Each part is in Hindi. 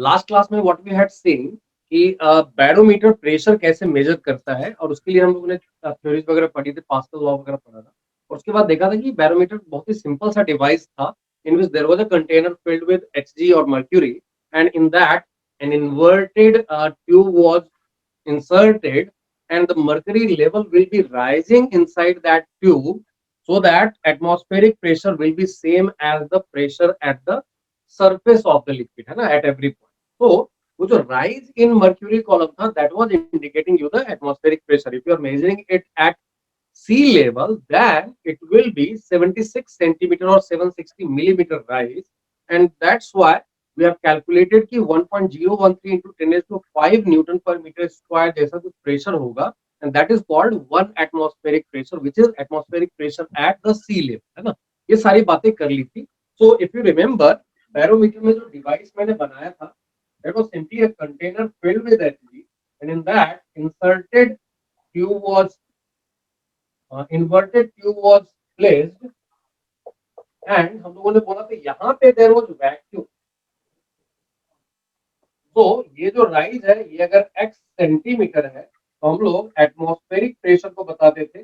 लास्ट क्लास में व्हाट वी हैड सीन कि बैरोमीटर प्रेशर कैसे मेजर करता है, और उसके लिए हम लोगों ने थ्योरीज वगैरह पढ़ी थी, पास्कल लॉ वगैरह पढ़ा था, और उसके बाद देखा था कि बैरोमीटर बहुत ही सिंपल सा डिवाइस था in which there was a container filled with Hg or mercury, and in that an inverted tube was inserted, and the mercury level will be rising inside that tube, so that atmospheric pressure will be same as the pressure at the surface of the liquid, है ना, at every point. So वो जो rise in mercury column था, that was indicating you the atmospheric pressure. If you are measuring it at sea level, then it will be 76 centimeter or 760 millimeter rise, and that's why we have calculated कि 1.013 into 10 raised to 5 Newton per meter square जैसा कुछ pressure होगा, and that is called 1 atmospheric pressure, which is atmospheric pressure at the sea level, है ना. ये सारी बातें कर ली थी. So if you remember, barometer में जो डिवाइस मैंने बनाया था, that was simply a container filled with Hg, and in that inverted tube was placed, and हम लोगों ने बोला था यहाँ पे there was vacuum. तो ये जो राइज है, ये अगर x सेंटीमीटर है, तो हम लोग एटमॉस्फेरिक प्रेशर को बताते थे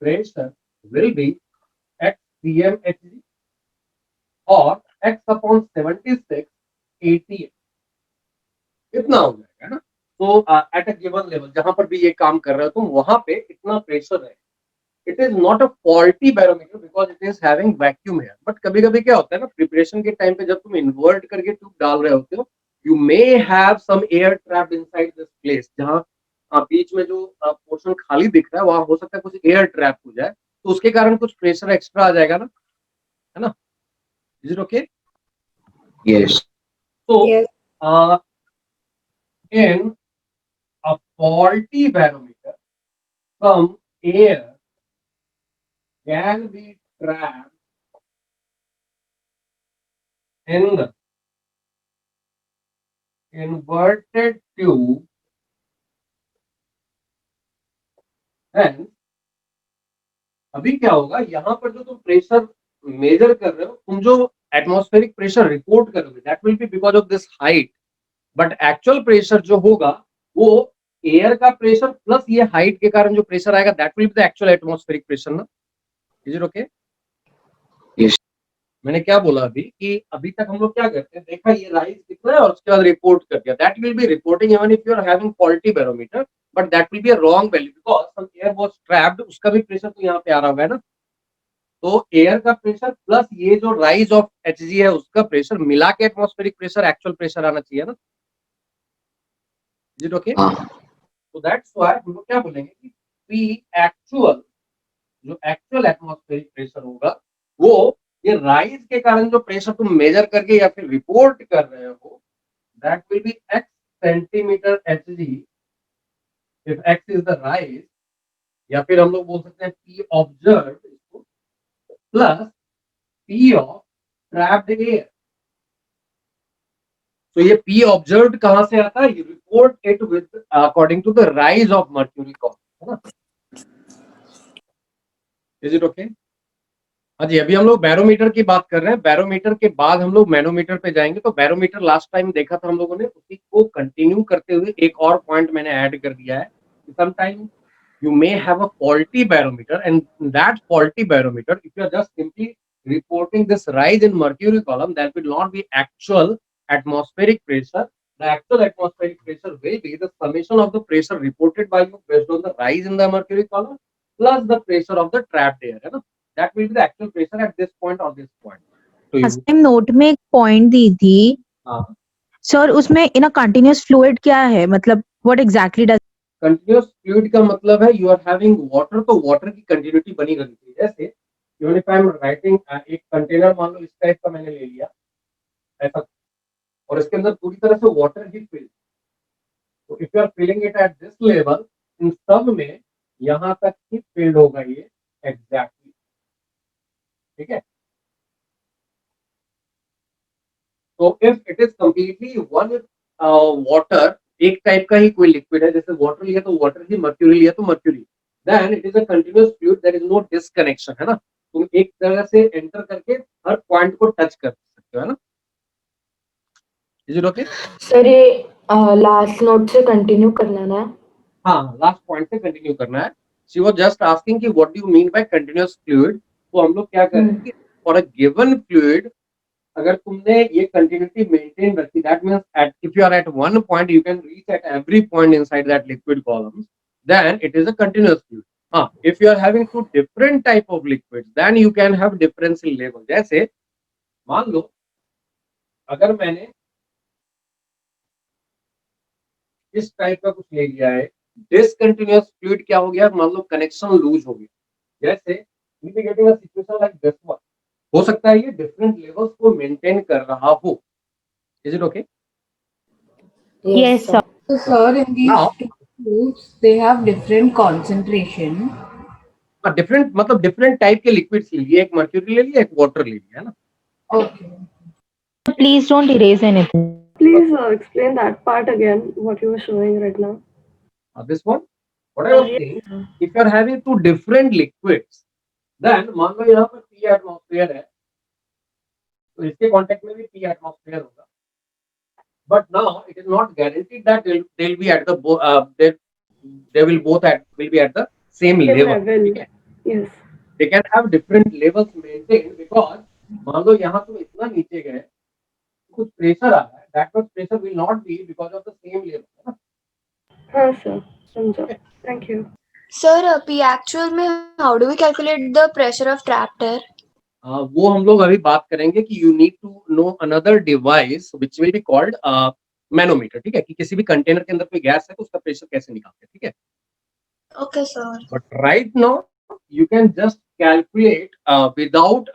pressure will be x cmhg और x अपॉन 76 88, इतना हो जाएगा ना. तो एट अ गिवन लेवल जहां पर भी ये काम कर रहे हो तुम, वहां पे इतना प्रेशर है. It is not a faulty barometer because it is having vacuum air. But कभी कभी क्या होता है ना, प्रिपरेशन के टाइम पे जब तुम इन्वर्ट करके ट्यूब डाल रहे होते हो, you may have some air trapped inside this place. जहां बीच में जो पोर्शन खाली दिख रहा है, वहां हो सकता है कुछ एयर ट्रैप हो जाए, तो उसके कारण कुछ प्रेशर एक्स्ट्रा आ जाएगा ना, है ना. Is it okay? Yes. तो इन a faulty barometer, some air can be trapped in the inverted tube, and अभी क्या होगा, यहाँ पर जो तुम प्रेशर मेजर कर रहे हो, तुम जो एटमॉस्फेरिक प्रेशर रिपोर्ट करोगे, that will B because of this height. But actual pressure जो होगा, वो एयर का प्रेशर प्लस ये हाइट के कारण जो प्रेशर आएगा, that will be the actual atmospheric pressure ना. Is it okay? Yes. मैंने क्या बोला अभी कि अभी तक हम लोग क्या करते हैं, देखा ये राइज कितना है और उसके बाद रिपोर्ट कर दिया. That will be reporting even if you are having faulty barometer, but that will be a wrong value because some air was trapped. उसका भी प्रेशर तो यहाँ पे आ रहा है ना. तो एयर का प्रेशर प्लस ये जो राइज ऑफ Hg है, उसका प्रेशर मिला के एटमॉस्फेरिक प्रेशर, एक्चुअल प्रेशर आना चाहिए ना. Is it okay? तो दैट्स व्हाई हम लोग क्या बोलेंगे कि पी एक्चुअल, जो एक्चुअल एटमॉस्फेरिक प्रेशर होगा, वो ये राइज के कारण जो प्रेशर तुम मेजर करके या फिर रिपोर्ट कर रहे हो, that will be x centimetre Hg if x is the rise, या फिर हम लोग बोल सकते हैं P observe plus P of trapped air. तो ये P ऑब्जर्व्ड कहां से आता है? You report it with according to the rise of mercury concentration, है ना. Is it okay? हाँ जी, अभी हम लोग बैरोमीटर की बात कर रहे हैं. बैरोमीटर के बाद हम लोग मैनोमीटर पे जाएंगे. तो बैरोमीटर लास्ट टाइम देखा था हम लोगों ने, उसी को कंटिन्यू करते हुए एक और पॉइंट मैंने ऐड कर दिया है. Sometime you may have a faulty barometer, and that faulty barometer, if you are just simply reporting this rise in mercury column, that will not be actual atmospheric pressure. The actual atmospheric pressure will be the summation of the pressure reported by you based on the rise in the mercury column plus the pressure of the trapped air, है ना. That will be the actual pressure at this point or this point. तो लास्ट टाइम नोट में एक पॉइंट दी थी सर, उसमें इन अ कंटिन्यूअस फ्लूइड क्या है, मतलब what exactly does continuous fluid का मतलब है यू आर हैविंग वाटर, तो वाटर की कंटिन्यूटी बनी रहती है. जैसे even if I am writing एक कंटेनर, मान लो इस टाइप का मैंने ले लिया ऐसा, और इसके अंदर पूरी तरह से वाटर ही फिल. तो if you are filling it at this level, इन सब में यहां तक ही फिल्ड होगा ये एग्जैक्टली. ठीक है. तो if it is completely one water, एक टाइप का ही कोई लिक्विड है, जैसे वाटर लिया तो वाटर ही, मर्क्यूरी लिया तो mercury, then it is a continuous fluid, there is no disconnection, है ना. तुम एक तरह से एंटर करके हर पॉइंट को टच कर सकते हो, है ना? Is it okay? सर ये लास्ट नोट से कंटिन्यू करना है ना? हाँ, लास्ट पॉइंट से कंटिन्यू करना है। शी वाज जस्ट आस्किंग कि what do you mean by continuous fluid. तो हम लोग क्या कर रहे हैं कि फॉर अ गिवन फ्लूइड अगर तुमने ये कंटिन्यूटी मेंटेन रखी, that means at if you are at one point you can reach at every point inside that liquid column, then it is a continuous fluid. हाँ, if you are having two different type of liquids then you can have difference in level. जैसे मान लो अगर मैंने इस टाइप का कुछ ले लिया है, डिसकंटिन्यूअस फ्लूइड क्या हो गया, मान लो कनेक्शन लूज हो गया। जैसे we be getting a situation like this one, हो सकता है ये डिफरेंट लेवल्स को मेंटेन कर रहा हो। Is it okay? Yes, sir. So, sir, in these Now, two fluids, they have different concentration. Different मतलब डिफरेंट टाइप के लिक्विड्स ले लिए, एक मर्क्यूरी ले लिया, एक वाटर ले लिया, है ना? Okay. Please don't erase anything. Please explain that part again, what you were showing right now. This one, what I was saying, if you are having two different liquids, then मान लो यहाँ पर P एटमॉस्फेयर है, तो इसके कांटेक्ट में भी P एटमॉस्फेयर होगा, but now it is not guaranteed that they'll be at the they will be at the same level. ठीक है? Yes. They can have different levels maintained because मान लो यहाँ तुम इतना नीचे गए, कुछ प्रेशर आ रहा है, that much pressure will not be because of the same level, है ना? हाँ sir, समझा. Thank you. Sir, P actual में how do we calculate the pressure of trapped air? वो हम लोग अभी बात करेंगे कि you need to know another device which will be called manometer. ठीक है, कि किसी भी कंटेनर के अंदर कोई गैस है तो उसका प्रेशर कैसे निकालते हैं। ठीक है, Okay, sir. But right now you can just calculate without,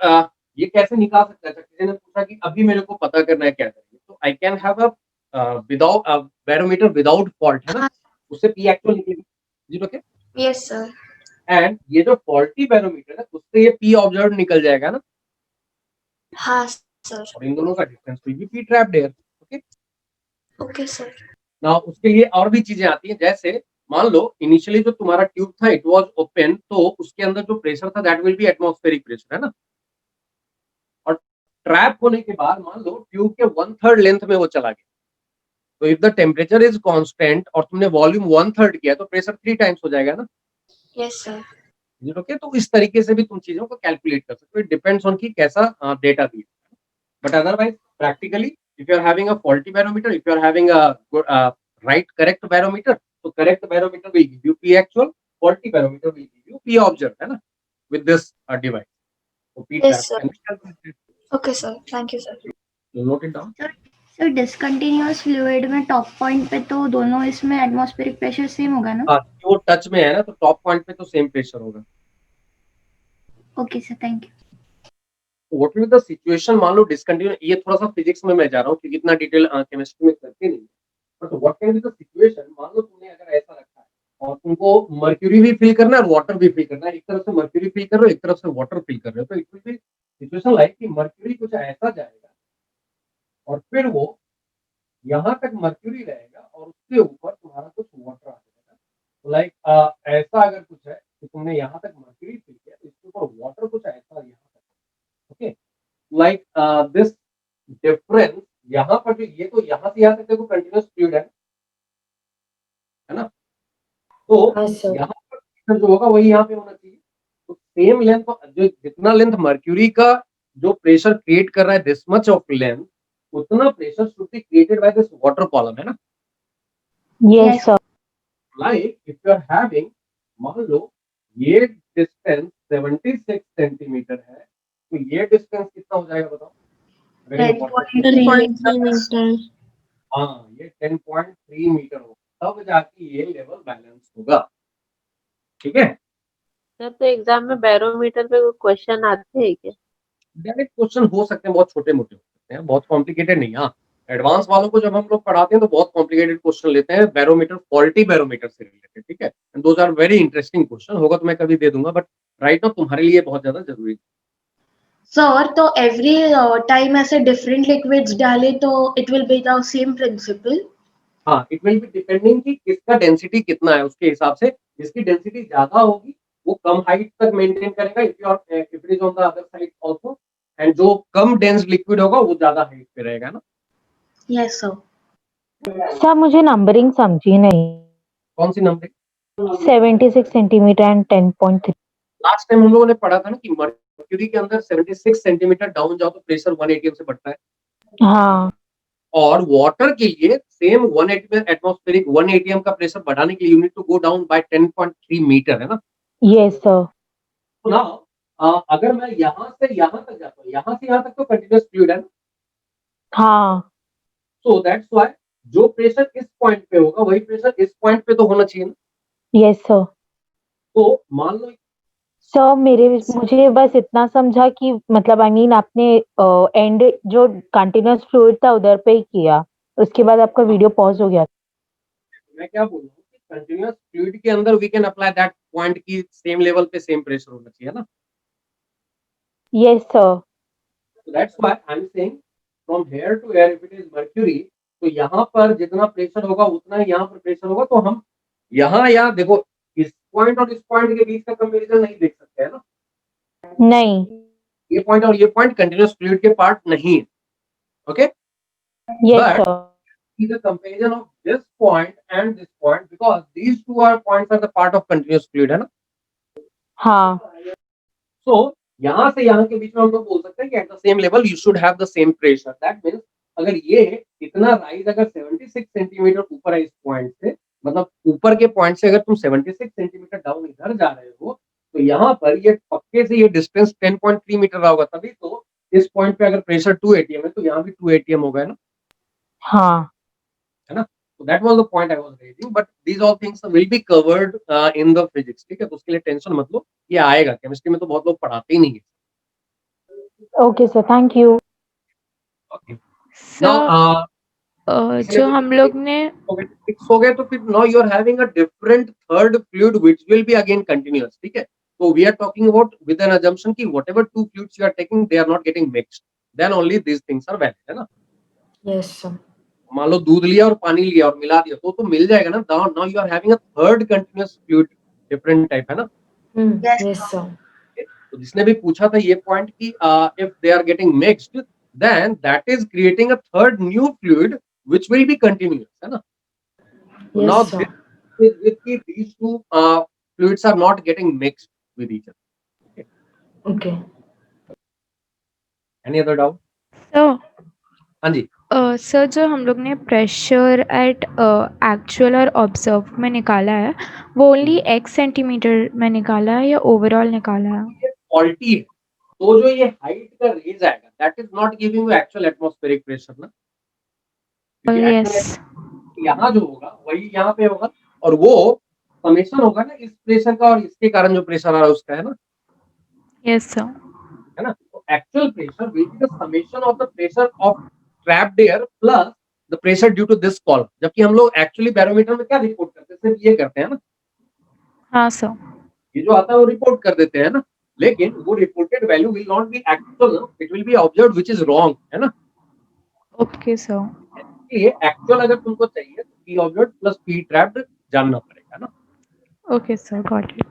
ये कैसे निकाल सकता है? किसी ने पूछा कि अभी मेरे को पता करना है क्या करेंगे, तो I can have a without barometer without fault, है ना? उससे पी एक्चुअल निकलेगी। जी ओके? Yes, sir. एंड ये जो फॉल्टी बैरोमीटर है उससे ये पी ऑब्जर्व निकल जाएगा ना, हाँ sir. और इन दोनों का difference will be P trapped air. Okay, Okay, sir. ना उसके लिए और भी चीजें आती हैं। जैसे मान लो इनिशियली जो तुम्हारा ट्यूब था इट वाज ओपन, तो उसके अंदर जो प्रेशर था that will B atmospheric pressure, है ना? और ट्रैप होने के बाद मान लो ट्यूब के 1/3 लेंथ में वो चला गया, तो if the temperature is constant और तुमने वॉल्यूम 1/3 किया तो प्रेशर 3 टाइम्स हो जाएगा ना? Yes, sir. ओके, तो इस तरीके से भी तुम चीजों को कैलकुलेट कर सकते हो। इट डिपेंड्स ऑन कि कैसा डेटा दिया, but otherwise practically if you are having a faulty barometer, if you are having a correct barometer, so correct barometer will give you P actual, faulty barometer will give you P observed, है ना? With this device, so P Yes, trap can be calculated. Okay, sir. Thank you, sir. You note it down. Sir discontinuous fluid में टॉप पॉइंट पे तो दोनों इसमें एटमॉस्फेरिक प्रेशर सेम होगा ना? हाँ, वो टच में है ना, तो टॉप पॉइंट पे तो सेम प्रेशर होगा। Okay sir, thank you. What will be the situation, मान लो डिसकंटिन्यू, ये थोड़ा सा फिजिक्स में मैं जा रहा हूँ क्योंकि इतना डिटेल केमिस्ट्री में करते नहीं, but what can be the situation, मान लो तुमने अगर ऐसा रखा है और तुमको मर्क्यूरी भी फिल करना है और वाटर भी फिल करना है, एक तरफ से मर्क्यूरी फिल कर रहे हो, एक तरफ से वाटर फिल कर रहे हो, तो it will B situation like कि मर्क्यूरी कुछ ऐसा जाएगा और फिर वो यहाँ तक मर्क्यूरी रहेगा और उसके ऊपर तुम्हारा कुछ वाटर आ जाएगा। तो लाइक ऐसा अगर कुछ है कि तुमने यहाँ तक मर्क्यूरी फिल किया तो इसके ऊपर वाटर कुछ ऐसा यहाँ तक, ओके, लाइक दिस डिफरेंस यहाँ पर जो ये तो यहाँ से यहाँ तक देखो कंटिन्यूअस फ्लूइड है ना? तो यहाँ पर प्रेशर जो होगा वही यहाँ पे होना चाहिए। तो सेम लेंथ, जो जितना लेंथ मर्क्यूरी का जो प्रेशर क्रिएट कर रहा है दिस मच ऑफ लेंथ, उतना pressure should be created by this water column, है ना? Yes, sir. Like if you are having, मान लो ये डिस्टेंस 76 सेंटीमीटर है, तो ये डिस्टेंस कितना हो जाएगा बताओ? 10.3 meter. हाँ, ये 10.3 मीटर होगा, तब जाके ये लेवल बैलेंस होगा। ठीक है, सर तो एग्जाम में बैरोमीटर पे कोई क्वेश्चन आते हैं क्या? डायरेक्ट क्वेश्चन हो सकते हैं, बहुत छोटे मोटे हो सकते हैं, बहुत कॉम्प्लिकेटेड नहीं। हाँ, एडवांस वालों को जब हम लोग पढ़ाते हैं तो बहुत कॉम्प्लिकेटेड क्वेश्चन लेते हैं बैरोमीटर, फॉल्टी बैरोमीटर से रिलेटेड। ठीक है, and those are very interesting question, होगा तो मैं कभी दे दूंगा, बट राइट नाउ तुम्हारे लिए बहुत ज्यादा जरूरी है। सर तो एवरी टाइम ऐसे डिफरेंट लिक्विड्स डाले तो it will be the same principle? हाँ, इट विल बी डिपेंडिंग कि किसका डेंसिटी कितना है, उसके हिसाब से जिसकी डेंसिटी ज्यादा होगी वो कम हाइट तक मेंटेन करेगा if it is on the other side also, and जो कम डेंस लिक्विड होगा वो ज्यादा हाइट पे रहेगा ना। Yes, sir. सर मुझे नंबरिंग समझी नहीं। कौन सी numbering? 76 centimetre and 10.3। Last time हम लोगों ने पढ़ा था ना कि मर्क्यूरी के अंदर 76 सेंटीमीटर डाउन जाओ तो प्रेशर 1 atm से बढ़ता है, हाँ और वाटर के लिए सेम 1 एटमॉस्फेरिक 1 atm का प्रेशर बढ़ाने के लिए you need to go down by 10.3 metre, है ना। Yes sir. तो नाउ अगर मैं यहाँ से यहाँ तक जाता हूँ, यहाँ से यहाँ तक तो कंटिन्यूअस फ्लूइड है ना, हाँ सो दैट्स व्हाई जो प्रेशर इस पॉइंट पे होगा वही प्रेशर इस पॉइंट पे तो होना चाहिए ना। Yes sir. तो मान लो सर मुझे बस इतना समझा कि मतलब आई मीन आपने एंड जो कंटिन्यूअस फ्लूइड था उधर पे ही किया, उसके बाद आपका वीडियो पॉज हो गया। मैं क्या बोल रहा हूँ कि कंटिन्यूअस फ्लूइड के अंदर we can apply that point की सेम लेवल पे सेम प्रेशर होना चाहिए ना। Yes sir. So that's why I'm saying from here to here if it is mercury, तो यहाँ पर जितना प्रेशर होगा उतना ही यहाँ पर प्रेशर होगा, तो हम यहाँ देखो इस पॉइंट और इस पॉइंट के बीच का कंपैरिजन नहीं देख सकते है ना। नहीं। ये पॉइंट और ये पॉइंट कंटिन्यूअस फ्लूइड के पार्ट नहीं है, okay. Yes But sir. see the comparison of this point and this point because these two are points are the part of continuous fluid, है ना। हाँ So यहाँ से यहाँ के बीच में हम लोग बोल सकते हैं कि at the same level you should have the same pressure. That means अगर ये इतना राइज अगर 76 सेंटीमीटर ऊपर है इस पॉइंट से, मतलब ऊपर के पॉइंट से अगर तुम 76 सेंटीमीटर डाउन इधर जा रहे हो, तो यहाँ पर ये पक्के से ये डिस्टेंस 10.3 मीटर रहा होगा, तभी तो इस पॉइंट पे अगर प्रेशर 2 atm है तो यहाँ भी 2 atm होगा ना, हाँ। है ना। So that was the point I was raising, but these all things will be covered in the physics, ठीक है। तो उसके लिए टेंशन मत लो, ये आएगा। केमिस्ट्री में तो बहुत लोग पढ़ाते ही नहीं है। Okay sir, thank you. Okay sir जो हम लोग ने फिक्स हो गए तो फिर now you are having a different third fluid which will be again continuous, ठीक है। तो we are talking about with an assumption कि whatever two fluids you are taking they are not getting mixed, then only these things are valid, है ना। Yes, sir. मान लो दूध लिया और पानी लिया और मिला दिया तो मिल जाएगा ना। Now you are having a third continuous fluid different type, है ना। Yes, sir. तो जिसने भी पूछा था ये पॉइंट कि if they are getting mixed then that is creating a third new fluid which will be continuous, है ना। Now Yes, sir. these two fluids are not getting mixed with each other. Okay. Any other doubt? तो हाँ जी। सर जो हम लोग ने प्रेशर एट एक्चुअल और ऑब्जर्व में निकाला है वो ओनली x सेंटीमीटर में निकाला है या ओवरऑल निकाला है? ये फॉल्टी है, तो जो ये हाइट का रेज आएगा that is not giving you actual atmospheric pressure ना। यस यहाँ जो होगा वही यहाँ पे होगा, और वो समेशन होगा ना इस प्रेशर का और इसके कारण जो प्रेशर आ रहा है उसका, है ना। Yes sir. है ना। तो actual pressure will be the summation of the pressure of trapped air plus the pressure due to this column. जबकि हम लोग एक्चुअली बैरोमीटर में क्या रिपोर्ट करते हैं, सिर्फ ये करते हैं ना। हाँ सर। ये जो आता है वो रिपोर्ट कर देते हैं ना, लेकिन वो reported value will not be actual, it will B observed which is wrong, है ना। Okay sir. इसलिए एक्चुअल अगर तुमको चाहिए तो P observed plus P trapped जानना पड़ेगा ना। Okay sir, got it.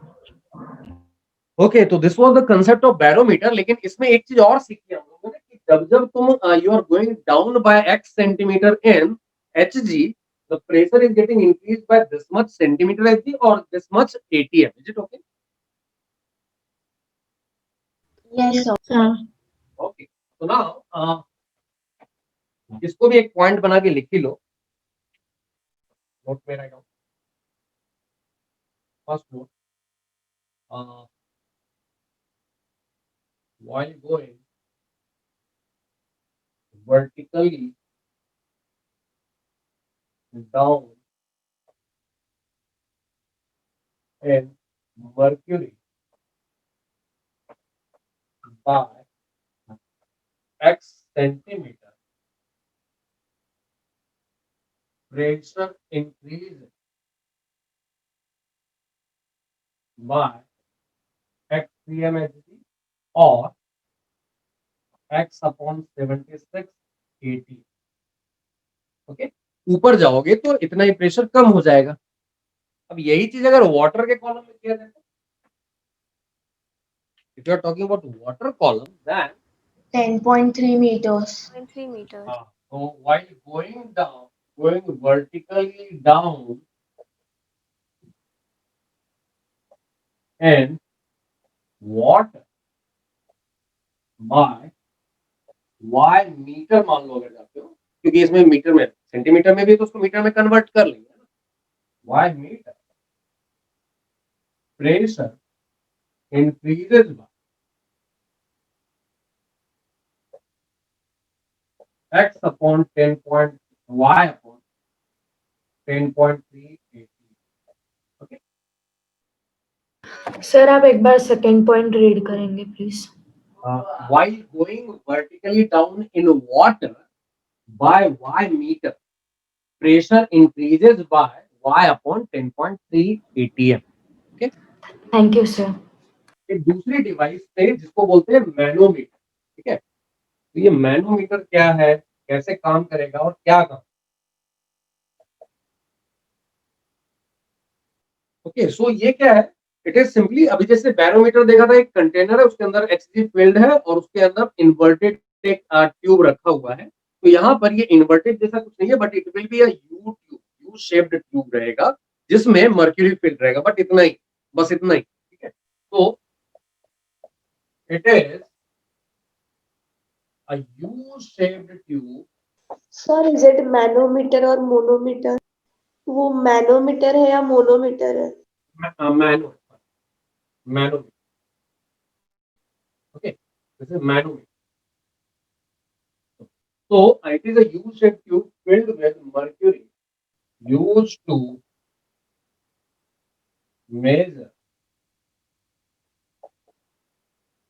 Okay, तो this was the concept of barometer. लेकिन इसमें एक चीज और सीखी हम लोगों ने कि जब तुम you are going down by x centimetre in hg, the pressure is getting increased by this much centimetre hg और this much atm, is it okay? Yes, sir. Okay, तो नाउ इसको भी एक पॉइंट बना के लिख ही लो। नोट में right down first note, while going vertically down in mercury by x centimeter, pressure increase by x cmhg और x upon 76 AT। ओके, ऊपर जाओगे तो इतना ही प्रेशर कम हो जाएगा। अब यही चीज अगर वाटर के कॉलम में किया जाए If you are talking about water column, then 10.3 meters. 0.3 meters. so while going vertically down in water by y metre मान लो अगर जाते हो, क्योंकि इसमें मीटर में सेंटीमीटर में भी तो उसको मीटर में कन्वर्ट कर लेंगे ना, y metre pressure increases by x upon 10 point y upon 10.380. Okay. Sir आप एक बार सेकंड पॉइंट रीड करेंगे please? While going vertically down in water by y meter, pressure increases by y upon 10.3 atm. Okay. Thank you sir. एक दूसरी डिवाइस है जिसको बोलते हैं मैनोमीटर. ठीक है, तो ये मैनोमीटर क्या है, कैसे काम करेगा और क्या काम. ओके, सो ये क्या है, इट इज सिंपली, अभी जैसे बैरोमीटर देखा था, एक कंटेनर है, उसके अंदर एक्सजी फील्ड है और उसके अंदर इन्वर्टेड एक ट्यूब रखा हुआ है. तो यहाँ पर ये इन्वर्टेड जैसा कुछ नहीं है, but it will be a you tube, U shaped tube रहेगा जिसमें मर्क्यूरी फील्ड रहेगा, बट इतना ही, बस इतना ही. ठीक है, तो it is a U-shaped tube. Sir is it manometer और मोनोमीटर? वो मैनोमीटर है या मोनोमीटर है? Manometer. Okay, this is manometer. So it is a U-shaped tube filled with mercury used to measure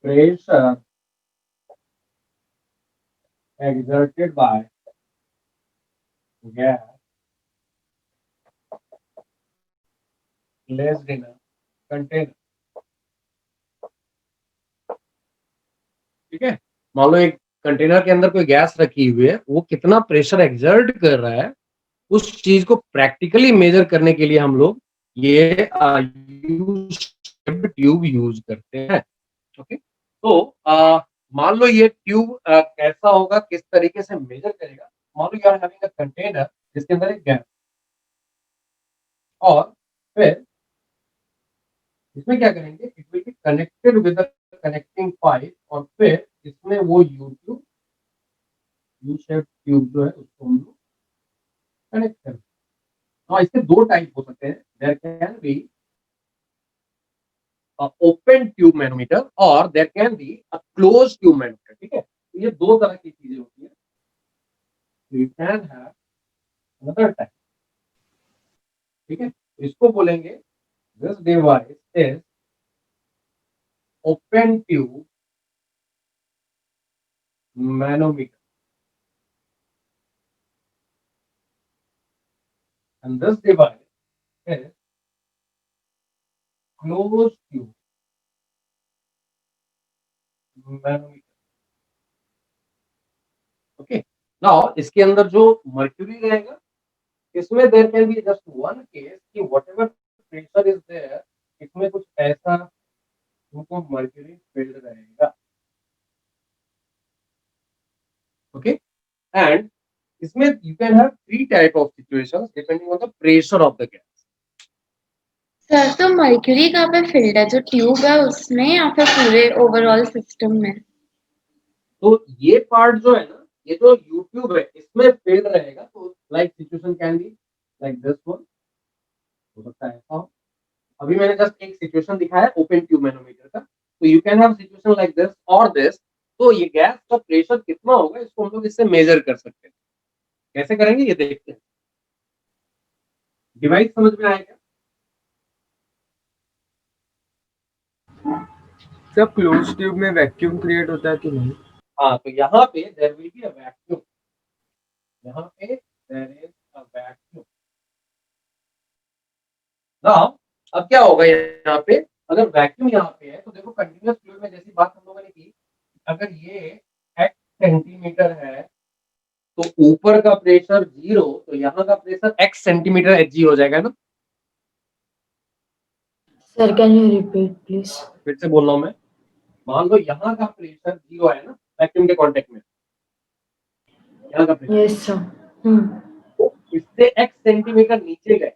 pressure exerted by gas placed in a container. ठीक है, मान लो एक कंटेनर के अंदर कोई गैस रखी हुई है, वो कितना प्रेशर एक्सर्ट कर रहा है, उस चीज को प्रैक्टिकली मेजर करने के लिए हम लोग ये ट्यूब यूज करते हैं. ओके, तो मान लो ये ट्यूब कैसा होगा, किस तरीके से मेजर करेगा. मान लो you are having a container जिसके अंदर एक गैस, और फिर इसमें क्या करेंगे, it will be connected with connecting pipe, और फिर इसमें वो यू शेप ट्यूब जो है उसको हम लोग कनेक्ट करेंगे. हाँ, इसके दो टाइप हो सकते हैं, there can be open tube manometer और there can be a close tube manometer. ठीक है, तो ये दो तरह की चीजें होती है. You can have another type. ठीक है, इसको बोलेंगे this device is open tube manometer, and this device is closed tube manometer. Okay, now इसके अंदर जो मर्क्यूरी रहेगा, इसमें there can be just one case कि व्हाटएवर प्रेशर इज देयर, इसमें कुछ ऐसा उनको मर्क्यूरी फील्ड रहेगा. ओके, एंड इसमें you can have three type of situations depending on the pressure of the gas. Sir तो मर्क्यूरी कहाँ पे फील्ड है, जो ट्यूब है उसमें या फिर पूरे ओवरऑल सिस्टम में? तो ये पार्ट जो है ना, ये जो यूट्यूब है, इसमें फील्ड रहेगा. तो like situation can be like this one, हो सकता है ऐसा हो. अभी मैंने जस्ट एक सिचुएशन दिखाया ओपन ट्यूब मैनोमीटर का. तो you can have situation like this और दिस. तो ये गैस का प्रेशर कितना होगा, इसको हम लोग इससे मेजर कर सकते हैं. कैसे करेंगे ये देखते हैं. डिवाइस समझ में आएगा? सर क्लोज ट्यूब में वैक्यूम क्रिएट होता है कि नहीं? हाँ, तो यहाँ पे there will be a vacuum. यहाँ पे there is a vacuum. Now अब क्या होगा यहाँ पे, अगर वैक्यूम यहाँ पे है तो देखो कंटिन्यूअस फ्लूइड में जैसी बात हम लोगों ने की, अगर ये x सेंटीमीटर है तो ऊपर का प्रेशर 0, तो यहाँ का प्रेशर x सेंटीमीटर Hg हो जाएगा ना. Sir can you repeat please? फिर से बोल रहा हूँ मैं, मान लो यहाँ का प्रेशर 0 है ना वैक्यूम के कांटेक्ट में, यहाँ का प्रेशर Yes, sir. तो इससे x सेंटीमीटर नीचे गए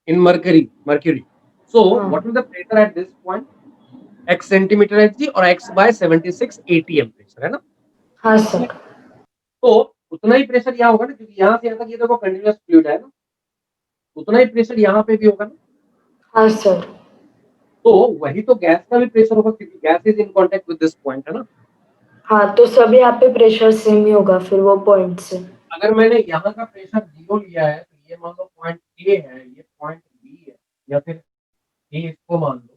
इन मर्क्यूरी सो हाँ। What is the pressure at this point x centimetre Hg और x बाय 76 atm प्रेशर है ना। हाँ सर। तो उतना ही प्रेशर यहाँ होगा ना, क्योंकि यहाँ से यहाँ तक ये देखो कंटिन्यूअस फ्लूइड है ना, उतना ही प्रेशर यहाँ पे भी होगा ना। हाँ सर। तो वही तो गैस का भी प्रेशर होगा, क्योंकि gas is in contact with this point है ना। हाँ, तो सभी यहाँ पे प्रेशर सेम ही होगा फिर वो पॉइंट से। अगर मैंने यहाँ का प्रेशर 0 लिया है तो ये मान लो पॉइंट ए है, ये पॉइंट बी है, या फिर ए इसको मान लो,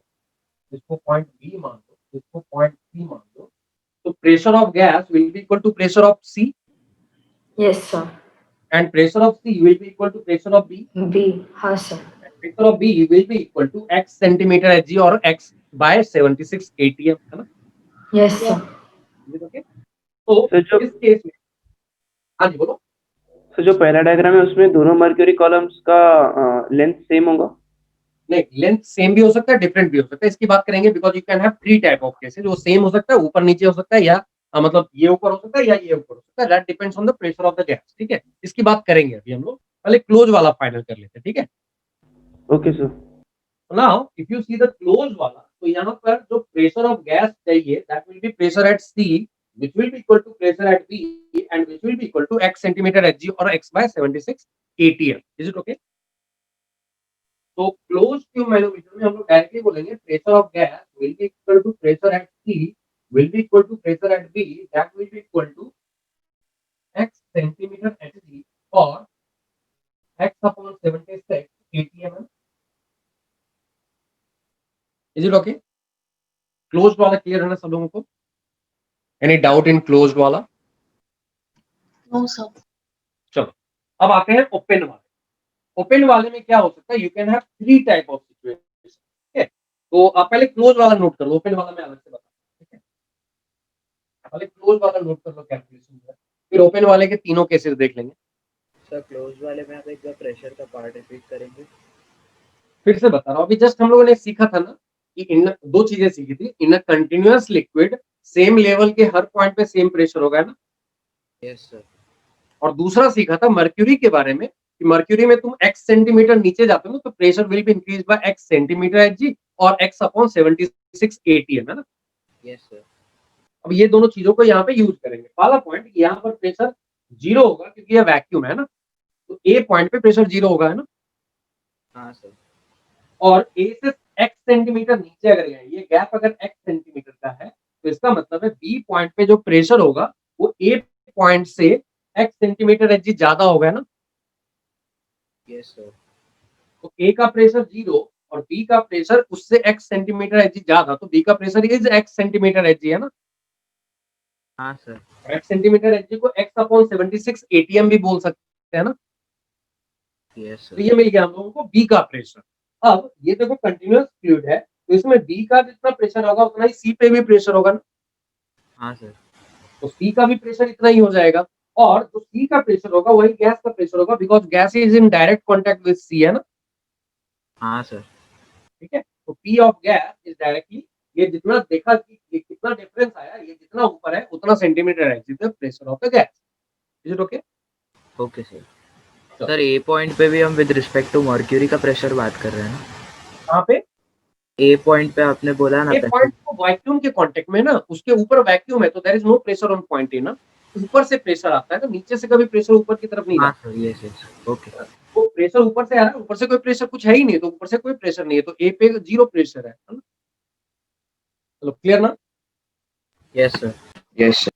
इसको पॉइंट बी मान लो, इसको पॉइंट सी मान लो, तो pressure of gas will be equal to pressure of C yes sir. And pressure of C will be equal to pressure of B. B. हाँ सर। Pressure of B will be equal to x centimetre Hg और x बाय 76 atm है ना। Yes sir. ओके, तो जो इस केस में हाँ जी बोलो। तो जो पहला डायग्राम है उसमें दोनों मर्क्यूरी कॉलम्स का लेंथ सेम होगा? नहीं, लेंथ सेम भी हो सकता है, डिफरेंट भी हो सकता है, इसकी बात करेंगे because you can have 3 type of cases, वो सेम हो सकता है, ऊपर नीचे हो सकता है, या मतलब ये ऊपर हो सकता है या ये ऊपर हो सकता है, that depends on the pressure of the gas. ठीक है, इसकी बात करेंगे अभी हम लोग, पहले क्लोज वाला फाइनल कर लेते हैं। ठीक है, okay sir. Now if you see the close वाला, तो यहाँ पर जो प्रेशर ऑफ गैस चाहिए that will be pressure at C which will be equal to pressure at B and which will be equal to x centimeter Hg or x by 76 atm. Is it okay? तो क्लोज ट्यूब मैनोमीटर में हम लोग डायरेक्टली बोलेंगे pressure of gas will be equal to pressure at C will be equal to pressure at B that will be equal to x centimetre Hg और x upon 76 atm. Is it okay? Close वाला क्लियर है ना सब लोगों को? एनी डाउट इन क्लोज वाला? No sir. चलो अब आते हैं ओपन वाले। ओपन वाले में क्या हो सकता है, you can have 3 type of situation. ठीक है, तो आप पहले क्लोज वाला नोट कर लो, ओपन वाला मैं अलग से बता। ठीक है, पहले क्लोज वाला नोट कर लो कैलकुलेशन में, फिर ओपन वाले के तीनों केसेस देख लेंगे। सर क्लोज वाले में आप एक बार प्रेशर का पार्ट रिपीट करेंगे? फिर से बता रहा हूँ, अभी जस्ट हम लोगों ने सीखा था ना कि इन 2 चीजें सीखी थी, in a continuous liquid same level के हर पॉइंट पे सेम प्रेशर होगा ना। Yes sir. और दूसरा सीखा था मर्क्यूरी के बारे में कि मर्क्यूरी में तुम x सेंटीमीटर नीचे जाते हो तो pressure will be increase by x centimetre Hg और x अपॉन 76 atm है ना। Yes sir. अब ये दोनों चीजों को यहाँ पे यूज करेंगे। पहला पॉइंट, यहाँ पर प्रेशर 0 होगा क्योंकि ये वैक्यूम है ना, तो ए पॉइंट पे प्रेशर 0 होगा है ना। हाँ सर। और ए से x सेंटीमीटर नीचे अगर ये गैप अगर x सेंटीमीटर का है तो इसका मतलब है बी पॉइंट पे जो प्रेशर होगा वो ए पॉइंट से x सेंटीमीटर Hg ज्यादा होगा ना। Yes sir. तो ए का प्रेशर 0 और बी का प्रेशर उससे x सेंटीमीटर Hg ज्यादा, तो बी का pressure is x centimetre Hg है ना। हाँ सर। x सेंटीमीटर Hg को x अपॉन 76 atm भी बोल सकते हैं ना। यस तो सर। ये मिल गया हम लोगों को बी का प्रेशर। अब ये देखो कंटिन्यूअस फ्लूइड है तो इसमें बी का जितना प्रेशर होगा उतना ही सी पे भी प्रेशर होगा ना। हाँ सर। तो सी का भी प्रेशर इतना ही हो जाएगा और जो सी का प्रेशर होगा वही गैस का प्रेशर होगा because gas is in direct contact with C है ना। हाँ सर। ठीक है, तो P of gas is directly, ये जितना देखा कि ये कितना डिफरेंस आया, ये जितना ऊपर है उतना सेंटीमीटर है the pressure of the gas. Is it okay? Okay sir. Sir A point पे भी हम विद रिस्पेक्ट टू मर्क्यूरी का प्रेशर बात कर रहे हैं ना? कहाँ पे? ए पॉइंट पे आपने बोला ना, ए पॉइंट को वैक्यूम के कांटेक्ट में ना, उसके ऊपर वैक्यूम है तो there is no pressure on point A ना, ऊपर से प्रेशर आता है तो नीचे से कभी प्रेशर ऊपर की तरफ नहीं हाँ आता। सर। Yes yes okay. वो प्रेशर ऊपर से आ रहा है, ऊपर से कोई प्रेशर कुछ है ही नहीं, तो ऊपर से कोई प्रेशर नहीं है, तो ए पे 0 प्रेशर है ना। चलो क्लियर ना? Yes sir. Yes, sir.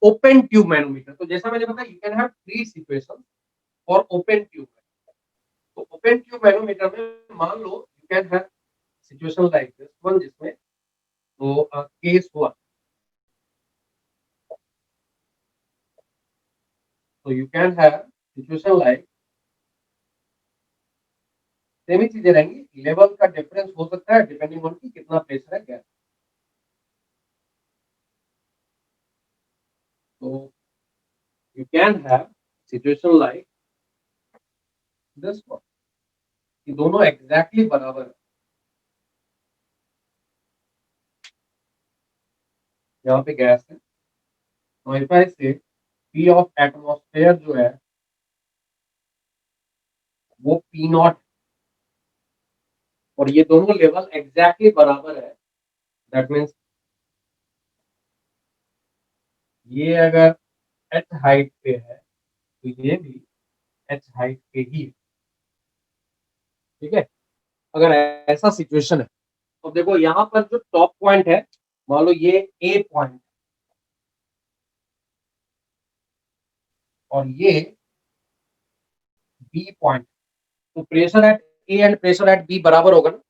Open tube manometer, तो जैसा मैंने बताया you can have 3 situation for open tube. तो ओपन ट्यूब मैनोमीटर में मान लो you can have situation like this one, जिसमें तो केस हुआ, तो you can have situation like same ही चीजें रहेंगी, लेवल का डिफरेंस हो सकता है डिपेंडिंग ऑन कि कितना प्रेशर है गैस। तो you can have situation like this one, ये दोनों एग्जैक्टली बराबर है। यहाँ पे गैस है, वाईफाई से पी ऑफ एटमॉस्फेयर जो है वो पी नॉट, और ये दोनों लेवल एग्जैक्टली बराबर है। दैट मीन्स ये अगर एच हाइट पे है तो ये भी एच हाइट पे ही है, ठीक है। अगर ऐसा सिचुएशन है तो देखो यहाँ पर जो टॉप पॉइंट है, मान लो ये ए पॉइंट और ये बी पॉइंट, तो pressure at A and pressure at B बराबर होगा ना?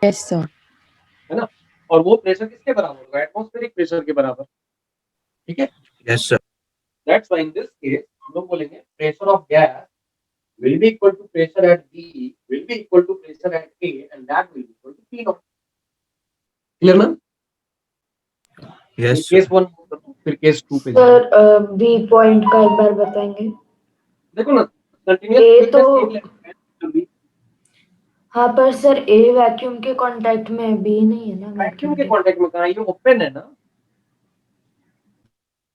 Yes, sir. है ना? और वो प्रेशर किसके बराबर होगा? एटमॉस्फेरिक प्रेशर के बराबर, ठीक है। Yes sir. That's why in this case हम लोग बोलेंगे pressure of gas will be equal to pressure at B will be equal to pressure at A and that will be equal to P naught. Clear ना? यस केस 1 फिर केस 2 पे सर बी पॉइंट का एक बार बताएंगे? देखो ना, ए कंटिन्यूअस तो हाँ, पर सर ए वैक्यूम के कांटेक्ट में है, बी नहीं है ना वैक्यूम के कांटेक्ट में, कहां ये ओपन है ना?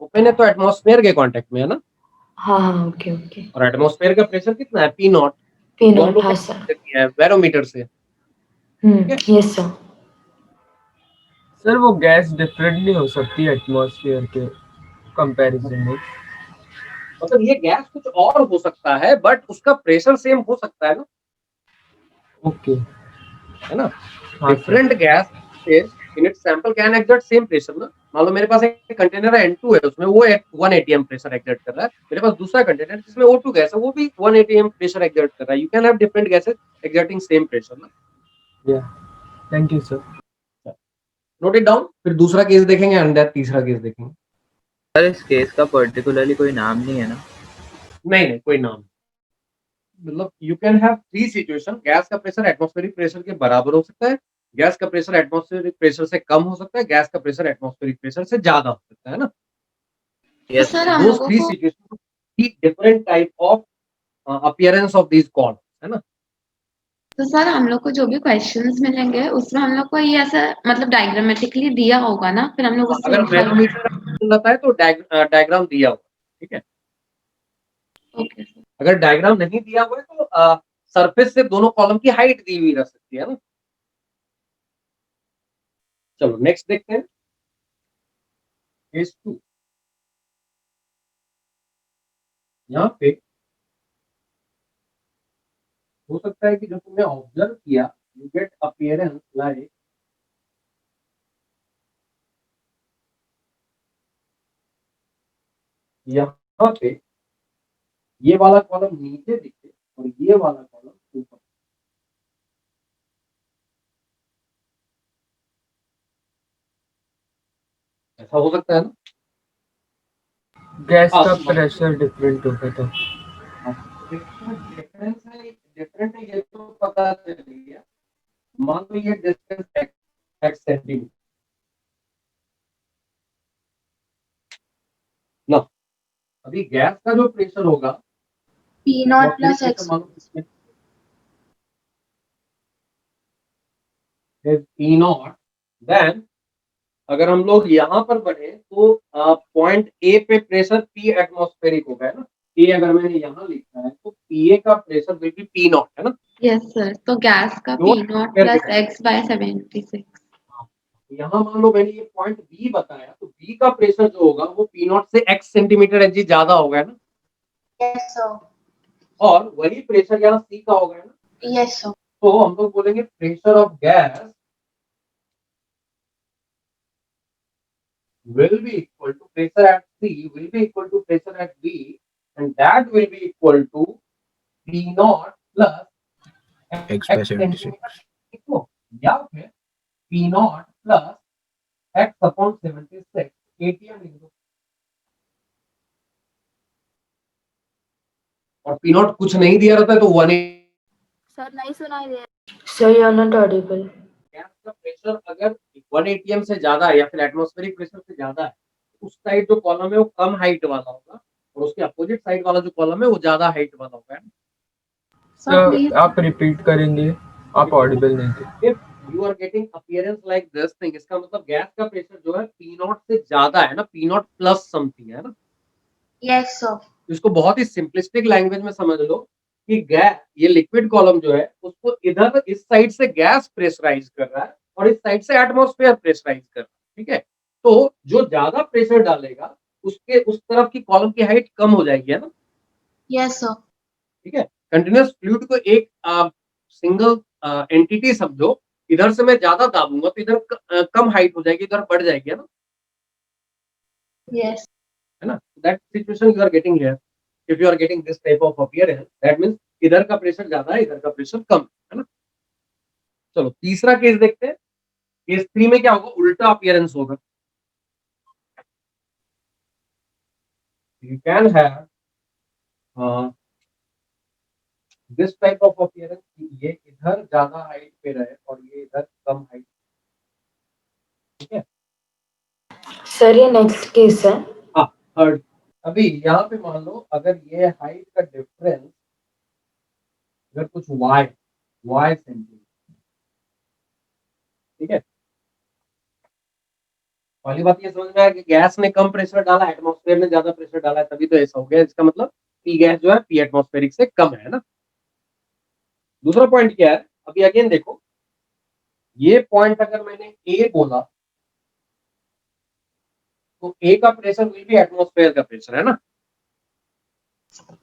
ओपन है तो एटमॉस्फेयर के कांटेक्ट में है ना? हाँ हाँ, ओके ओके। और एटमॉस्फेयर का प्रेशर कितना है? P not. पी नॉट, हाँ सर। है बैरोमीटर से। Yes sir. सर वो गैस डिफरेंट नहीं हो सकती एटमॉस्फेयर के कंपैरिजन में? मतलब ये गैस कुछ और हो सकता है बट उसका प्रेशर सेम हो सकता है ना? ओके, है ना? Different gas in its sample can exert same pressure ना। मान लो मेरे पास एक कंटेनर है N2 है, उसमें वो 1 atm प्रेशर एक्सर्ट कर रहा है। मेरे पास दूसरा कंटेनर जिसमें O2 गैस है, वो भी 1 atm प्रेशर एक्सर्ट कर रहा है। You can have different gases exerting same pressure ना। या thank you sir. Note it down, फिर दूसरा केस देखेंगे एंड दैट तीसरा केस देखेंगे। सर इस केस का पर्टिकुलरली कोई नाम नहीं है ना? नहीं कोई नाम, मतलब you can have 3 situation. Gas का प्रेशर एटमॉस्फेरिक प्रेशर के बराबर हो सकता है, गैस का प्रेशर एटमॉस्फेरिक प्रेशर से कम हो सकता है, गैस का प्रेशर एटमॉस्फेरिक प्रेशर से ज्यादा हो सकता है ना। यस सर हम Those लोगों 3 को situations, 3 different type of appearance of these columns, है ना। तो सर हम लोग को जो भी क्वेश्चंस मिलेंगे उसमें हम लोग को ये ऐसा मतलब डायग्रामेटिकली दिया होगा ना, फिर हम लोग उससे अगर बैरोमीटर रहता है तो डायग्राम दिया होगा, ठीक है। Okay sir. अगर डायग्राम नहीं दिया हुआ है तो सरफेस से दोनों कॉलम की हाइट दी हुई रह सकती है ना। चलो नेक्स्ट देखते हैं, केस 2। यहाँ पे हो सकता है कि जो तुमने ऑब्जर्व किया, यू गेट अपीयरेंस लाइक यहाँ पे ये वाला कॉलम नीचे दिखे और ये वाला कॉलम ऊपर। ऐसा हो सकता है ना? गैस का प्रेशर डिफरेंट होगा तो डिफरेंट है ये तो पता चल गया। मान लो ये डिस्टेंस x सेंटीमीटर ना, अभी गैस का जो प्रेशर होगा P nought plus X P nought. Then अगर हम लोग यहाँ पर बढ़े तो पॉइंट ए पे प्रेशर पी एटमॉस्फेरिक होगा, है ना। ए अगर मैंने यहाँ लिखा है तो पीए का pressure will be P nought, है ना। यस सर, तो गैस का P nought plus X by 76। यहाँ मान लो मैंने ये पॉइंट बी बताया तो बी का प्रेशर जो होगा वो पी नॉट से x सेंटीमीटर एच ज्यादा होगा, है ना। Yes sir. और वही प्रेशर यहाँ सी का होगा, है ना। Yes sir. तो हम लोग बोलेंगे pressure of gas will be equal to pressure at C will be equal to pressure at B and that will be equal to P naught plus x by 76 या फिर P naught plus x upon 76 ATM लिख दो। और P naught कुछ नहीं दिया रहता है तो 1 सर नहीं सुनाई दे। Sir you are not audible. Gas का प्रेशर अगर 1 atm से ज्यादा है या फिर एटमॉस्फेरिक प्रेशर से ज्यादा है, उस साइड जो कॉलम है वो कम हाइट वाला होगा और उसके अपोजिट साइड वाला जो कॉलम है वो ज्यादा हाइट वाला होगा। सर आप रिपीट करेंगे, आप ऑडिबल नहीं थे। If you are getting appearance like this thing, इसका मतलब गैस का प्रेशर जो है पी नॉट से ज्यादा है ना, पी नॉट प्लस समथिंग है ना। Yes sir. इसको बहुत ही सिंपलिस्टिक लैंग्वेज में समझ लो कि गैस, ये लिक्विड कॉलम जो है उसको इधर इस साइड से गैस प्रेशराइज कर रहा है और इस साइड से एटमॉस्फेयर प्रेशराइज कर रहा है, ठीक है। तो जो ज्यादा प्रेशर डालेगा उसके उस तरफ की कॉलम की हाइट कम हो जाएगी, है ना। Yes sir. ठीक है, कंटिन्यूअस फ्लूइड को एक सिंगल एंटिटी समझो, इधर से मैं ज्यादा दाबूंगा तो इधर कम हाइट हो जाएगी, इधर बढ़ जाएगी, है ना। यस। है ना, that situation you are getting here. If you are getting this type of appearance, that means इधर का प्रेशर ज्यादा है, इधर का प्रेशर कम है ना। चलो तीसरा केस देखते हैं। केस 3 में क्या होगा, उल्टा अपीयरेंस होगा। You can have this type of appearance, ये इधर ज्यादा हाइट पे रहे और ये इधर कम हाइट, ठीक है। सर ये नेक्स्ट केस है। हाँ, थर्ड। अभी यहाँ पे मान लो अगर ये हाइट का डिफरेंस अगर कुछ y सेंटीमीटर, ठीक है। पहली बात ये समझ में आया कि गैस ने कम प्रेशर डाला, एटमॉस्फेयर ने ज्यादा प्रेशर डाला है, तभी तो ऐसा हो गया। इसका मतलब पी गैस जो है पी एटमॉस्फेरिक से कम है ना। दूसरा पॉइंट क्या है, अभी अगेन देखो, ये पॉइंट अगर मैंने ए बोला तो ए का प्रेशर विल भी एटमॉस्फेयर का प्रेशर, है ना।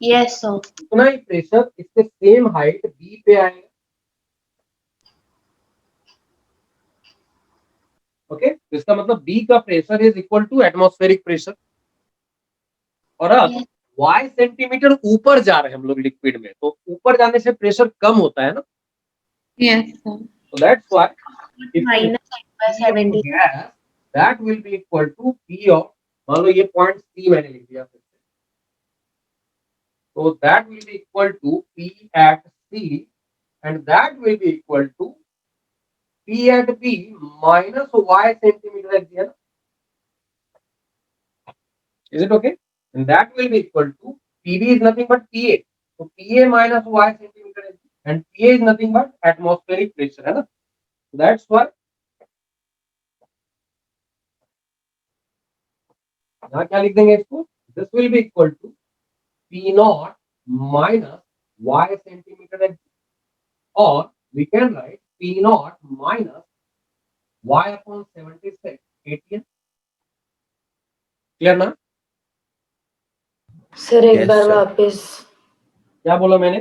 Yes sir. उतना ही प्रेशर इससे सेम हाइट बी पे आएगा। ओके, तो इसका मतलब बी का pressure is equal to atmospheric pressure. और अब y सेंटीमीटर ऊपर जा रहे हैं हम लोग लिक्विड में, तो ऊपर जाने से प्रेशर कम होता है ना। Yes sir. So that's why if -70 gas that will be equal to P of, मान लो ये पॉइंट C मैंने लिख दिया फिर से, तो that will be equal to P at C and that will be equal to P at B minus y centimeter at the end. Is it okay? And that will be equal to PB is nothing but PA. So PA minus y centimeter at B, and PA is nothing but atmospheric pressure, है ना. So that's why यहाँ क्या लिख देंगे इसको, this will be equal to P naught minus y centimeter at B, or we can write P naught minus y upon 76 ATM. Clear ना? सर एक Yes, बार sir. वापस। क्या बोला मैंने?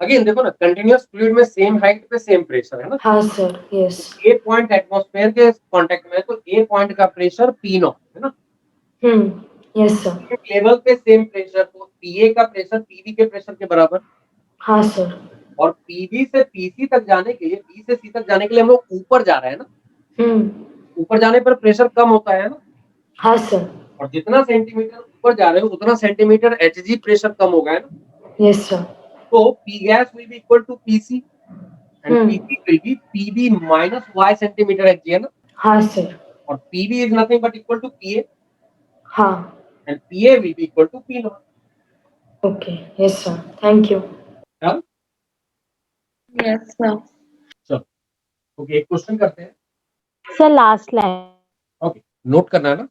अगेन देखो ना, कंटिन्यूअस फ्लूइड में सेम हाइट पे सेम प्रेशर है ना। हाँ सर। यस। ए पॉइंट एटमॉस्फेयर के कांटेक्ट में है, तो ए पॉइंट का प्रेशर पी नॉट है ना। Yes sir. लेवल पे सेम प्रेशर, तो पीए का प्रेशर पीबी के प्रेशर के बराबर। हाँ सर। और पीबी से पीसी तक जाने के लिए, बी से सी तक जाने के लिए हम लोग ऊपर जा रहे हैं ना। ऊपर जाने पर प्रेशर कम होता है ना। हाँ सर। और जितना सेंटीमीटर ऊपर जा रहे हो उतना सेंटीमीटर एचजी प्रेशर कम होगा, है ना। Yes sir. तो P gas will be equal to P C and PP will be PB minus y centimeter Hg, है ना। हाँ सर। और PB is nothing but equal to PA हाँ। and PA will be equal to P naught. Okay. Yes sir. Thank you. Done. Yes sir. चलो ओके, एक क्वेश्चन करते हैं। Sir last line. Okay, note करना है ना।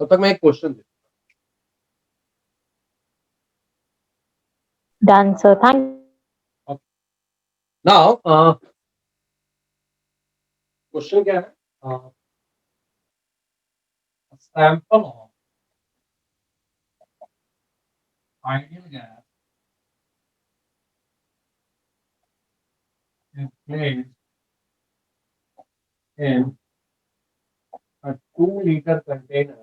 तब तक मैं एक क्वेश्चन दे। Done sir, thank. Now question क्या है, sample of ideal gas is placed in a 2-liter container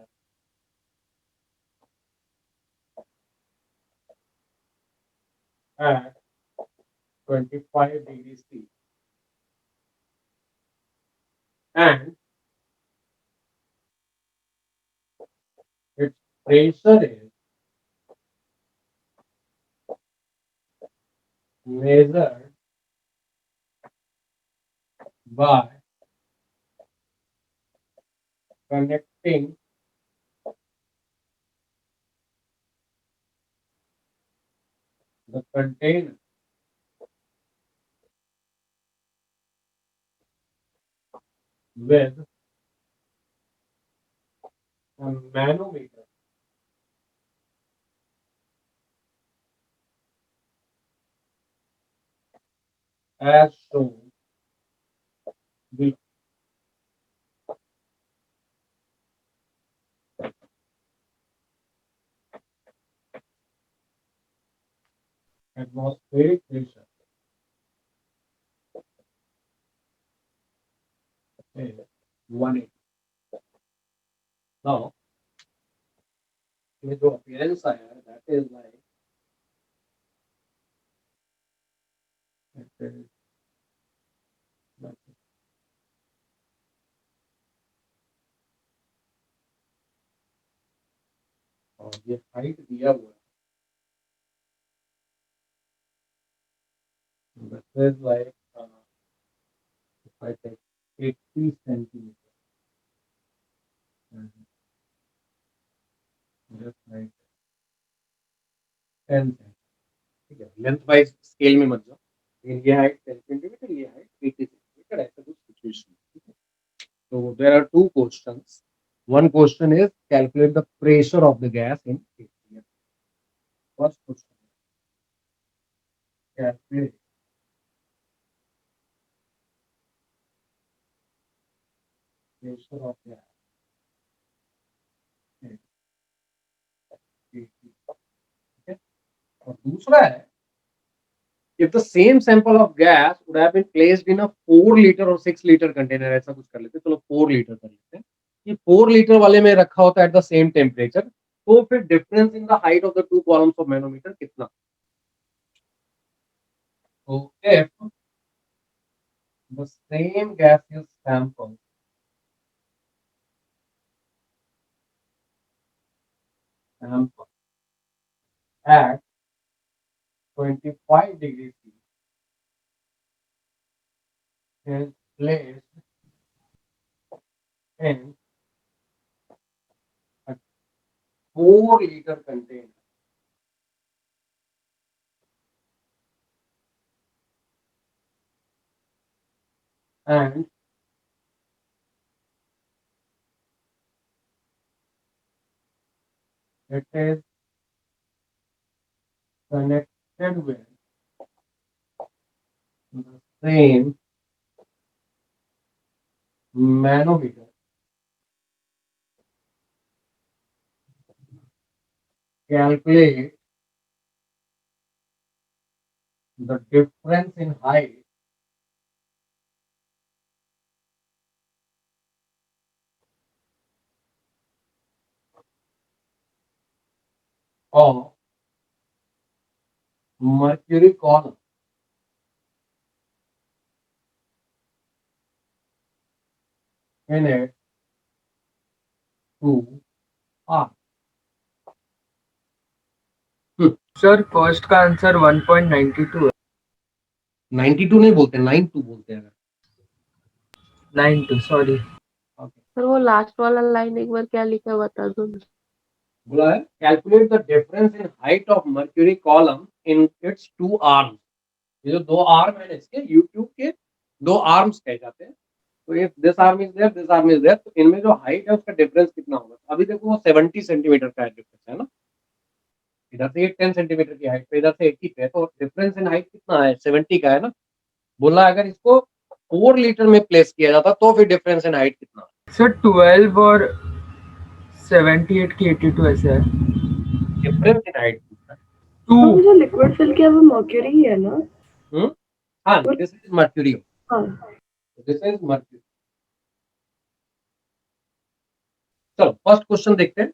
at 25 degrees C, and its pressure is measured by connecting the container with a manometer as shown below. Atmospheric pressure is 180. Now, ये जो appearance आया है, that is like it is like और ये height दिया हुआ है. This is like if I take 80 centimeter and just like 10 centimeter. ठीक है, लेंथ वाइज स्केल में मत जाओ, लेकिन ये हाइट 10 सेंटीमीटर, ये हाइट 80 सेंटीमीटर, ऐसा कुछ सिचुएशन. ठीक है, तो there are two questions. One question is calculate the pressure of the gas in air. First question calculate pressure of gas in air. ठीक है, और दूसरा है if the same sample of gas would have been placed in a 4 liter or 6 liter container, ऐसा कुछ कर लेते हैं. चलो 4 लीटर कर लेते हैं. ये 4 लीटर वाले में रखा होता है एट द सेम टेम्परेचर, तो फिर difference in the height of the two columns of manometer कितना? तो if the same gas is sample at 25 degrees C is placed in a 4 liter container and it is connected with the same manometer calculate the difference in height of mercury column in it to R. Sir first का आंसर 1.92 है. 92 नहीं बोलते, 92 बोलते हैं. 92 सॉरी. सर वो लास्ट वाला लाइन एक बार क्या लिखा हुआ था दोनों? बोला है calculate the difference in height of mercury column in its two arms. ये जो दो आर्म है इसके यूट्यूब के दो आर्म्स कहे जाते हैं. तो if this arm is there, this arm is there, तो इनमें जो हाइट है उसका डिफरेंस कितना होगा? अभी देखो वो 70 सेंटीमीटर का डिफरेंस है ना, इधर से 10 सेंटीमीटर की हाइट पे, इधर से 80 पे, तो डिफरेंस इन हाइट कितना है? 70 का है ना. बोला अगर इसको 4 लीटर में प्लेस किया जाता तो फिर डिफरेंस इन हाइट कितना? सर 12 और 78 की 82 ऐसे है. डिफरेंस इन हाइट कितना? 2. जो लिक्विड फिल किया वो मर्क्यूरी ही है ना? हाँ, दिस इज मर्क्यूरी. हाँ. This is mercury. चलो फर्स्ट क्वेश्चन देखते हैं.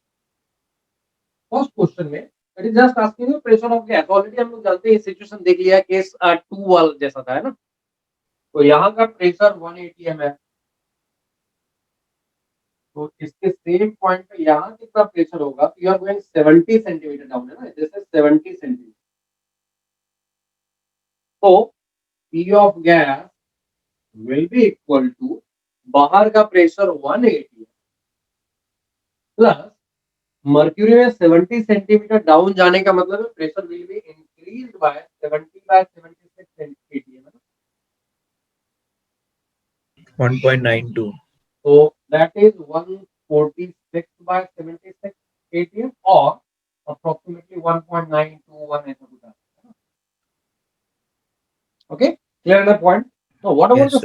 फर्स्ट क्वेश्चन में it is just asking you pressure of gas. Already हम लोग जानते हैं, सिचुएशन देख लिया, केस 2 वाला जैसा था, है ना. तो यहाँ का प्रेशर 180 एम है, तो इसके सेम पॉइंट पे यहाँ कितना प्रेशर होगा? You are going 70 centimetre down, है ना. This is 70 centimetre. तो P of gas will be equal to, बाहर का प्रेशर 180 है प्लस मर्क्यूरी में 70 सेंटीमीटर डाउन जाने का मतलब है pressure will be increased by 70/76 centimetre, है ना. 1.92. तो दैट इज 146 by 76 atm और approximately 1.921 ऐसा कुछ आता है। Okay, clear the point? तो व्हाट अबाउट द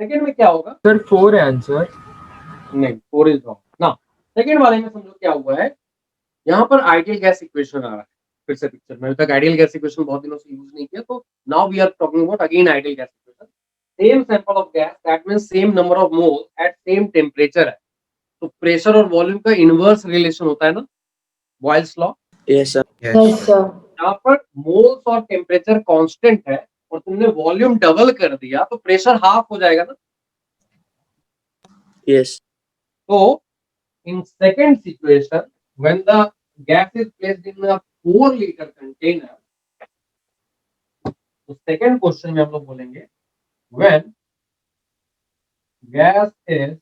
सेकंड में क्या होगा? सर 4 है आंसर। नहीं, 4 इज रॉन्ग ना। सेकंड वाले में समझो क्या हुआ है, यहाँ पर आइडियल गैस इक्वेशन आ रहा है फिर से पिक्चर में। अभी तक आइडियल गैस इक्वेशन बहुत दिनों से यूज नहीं किया, तो now we are talking about again ideal gas equation. Same sample of gas, that means same number of mole at same temperature है, तो प्रेशर और वॉल्यूम का इनवर्स रिलेशन होता है ना, Boyle's law. Yes sir. Yes sir. यहाँ पर मोल्स और टेम्परेचर कांस्टेंट है और तुमने वॉल्यूम डबल कर दिया तो प्रेशर हाफ हो जाएगा ना। यस। तो in second situation, when the gas is placed in a 4-liter container, तो second question में हम लोग बोलेंगे when gas is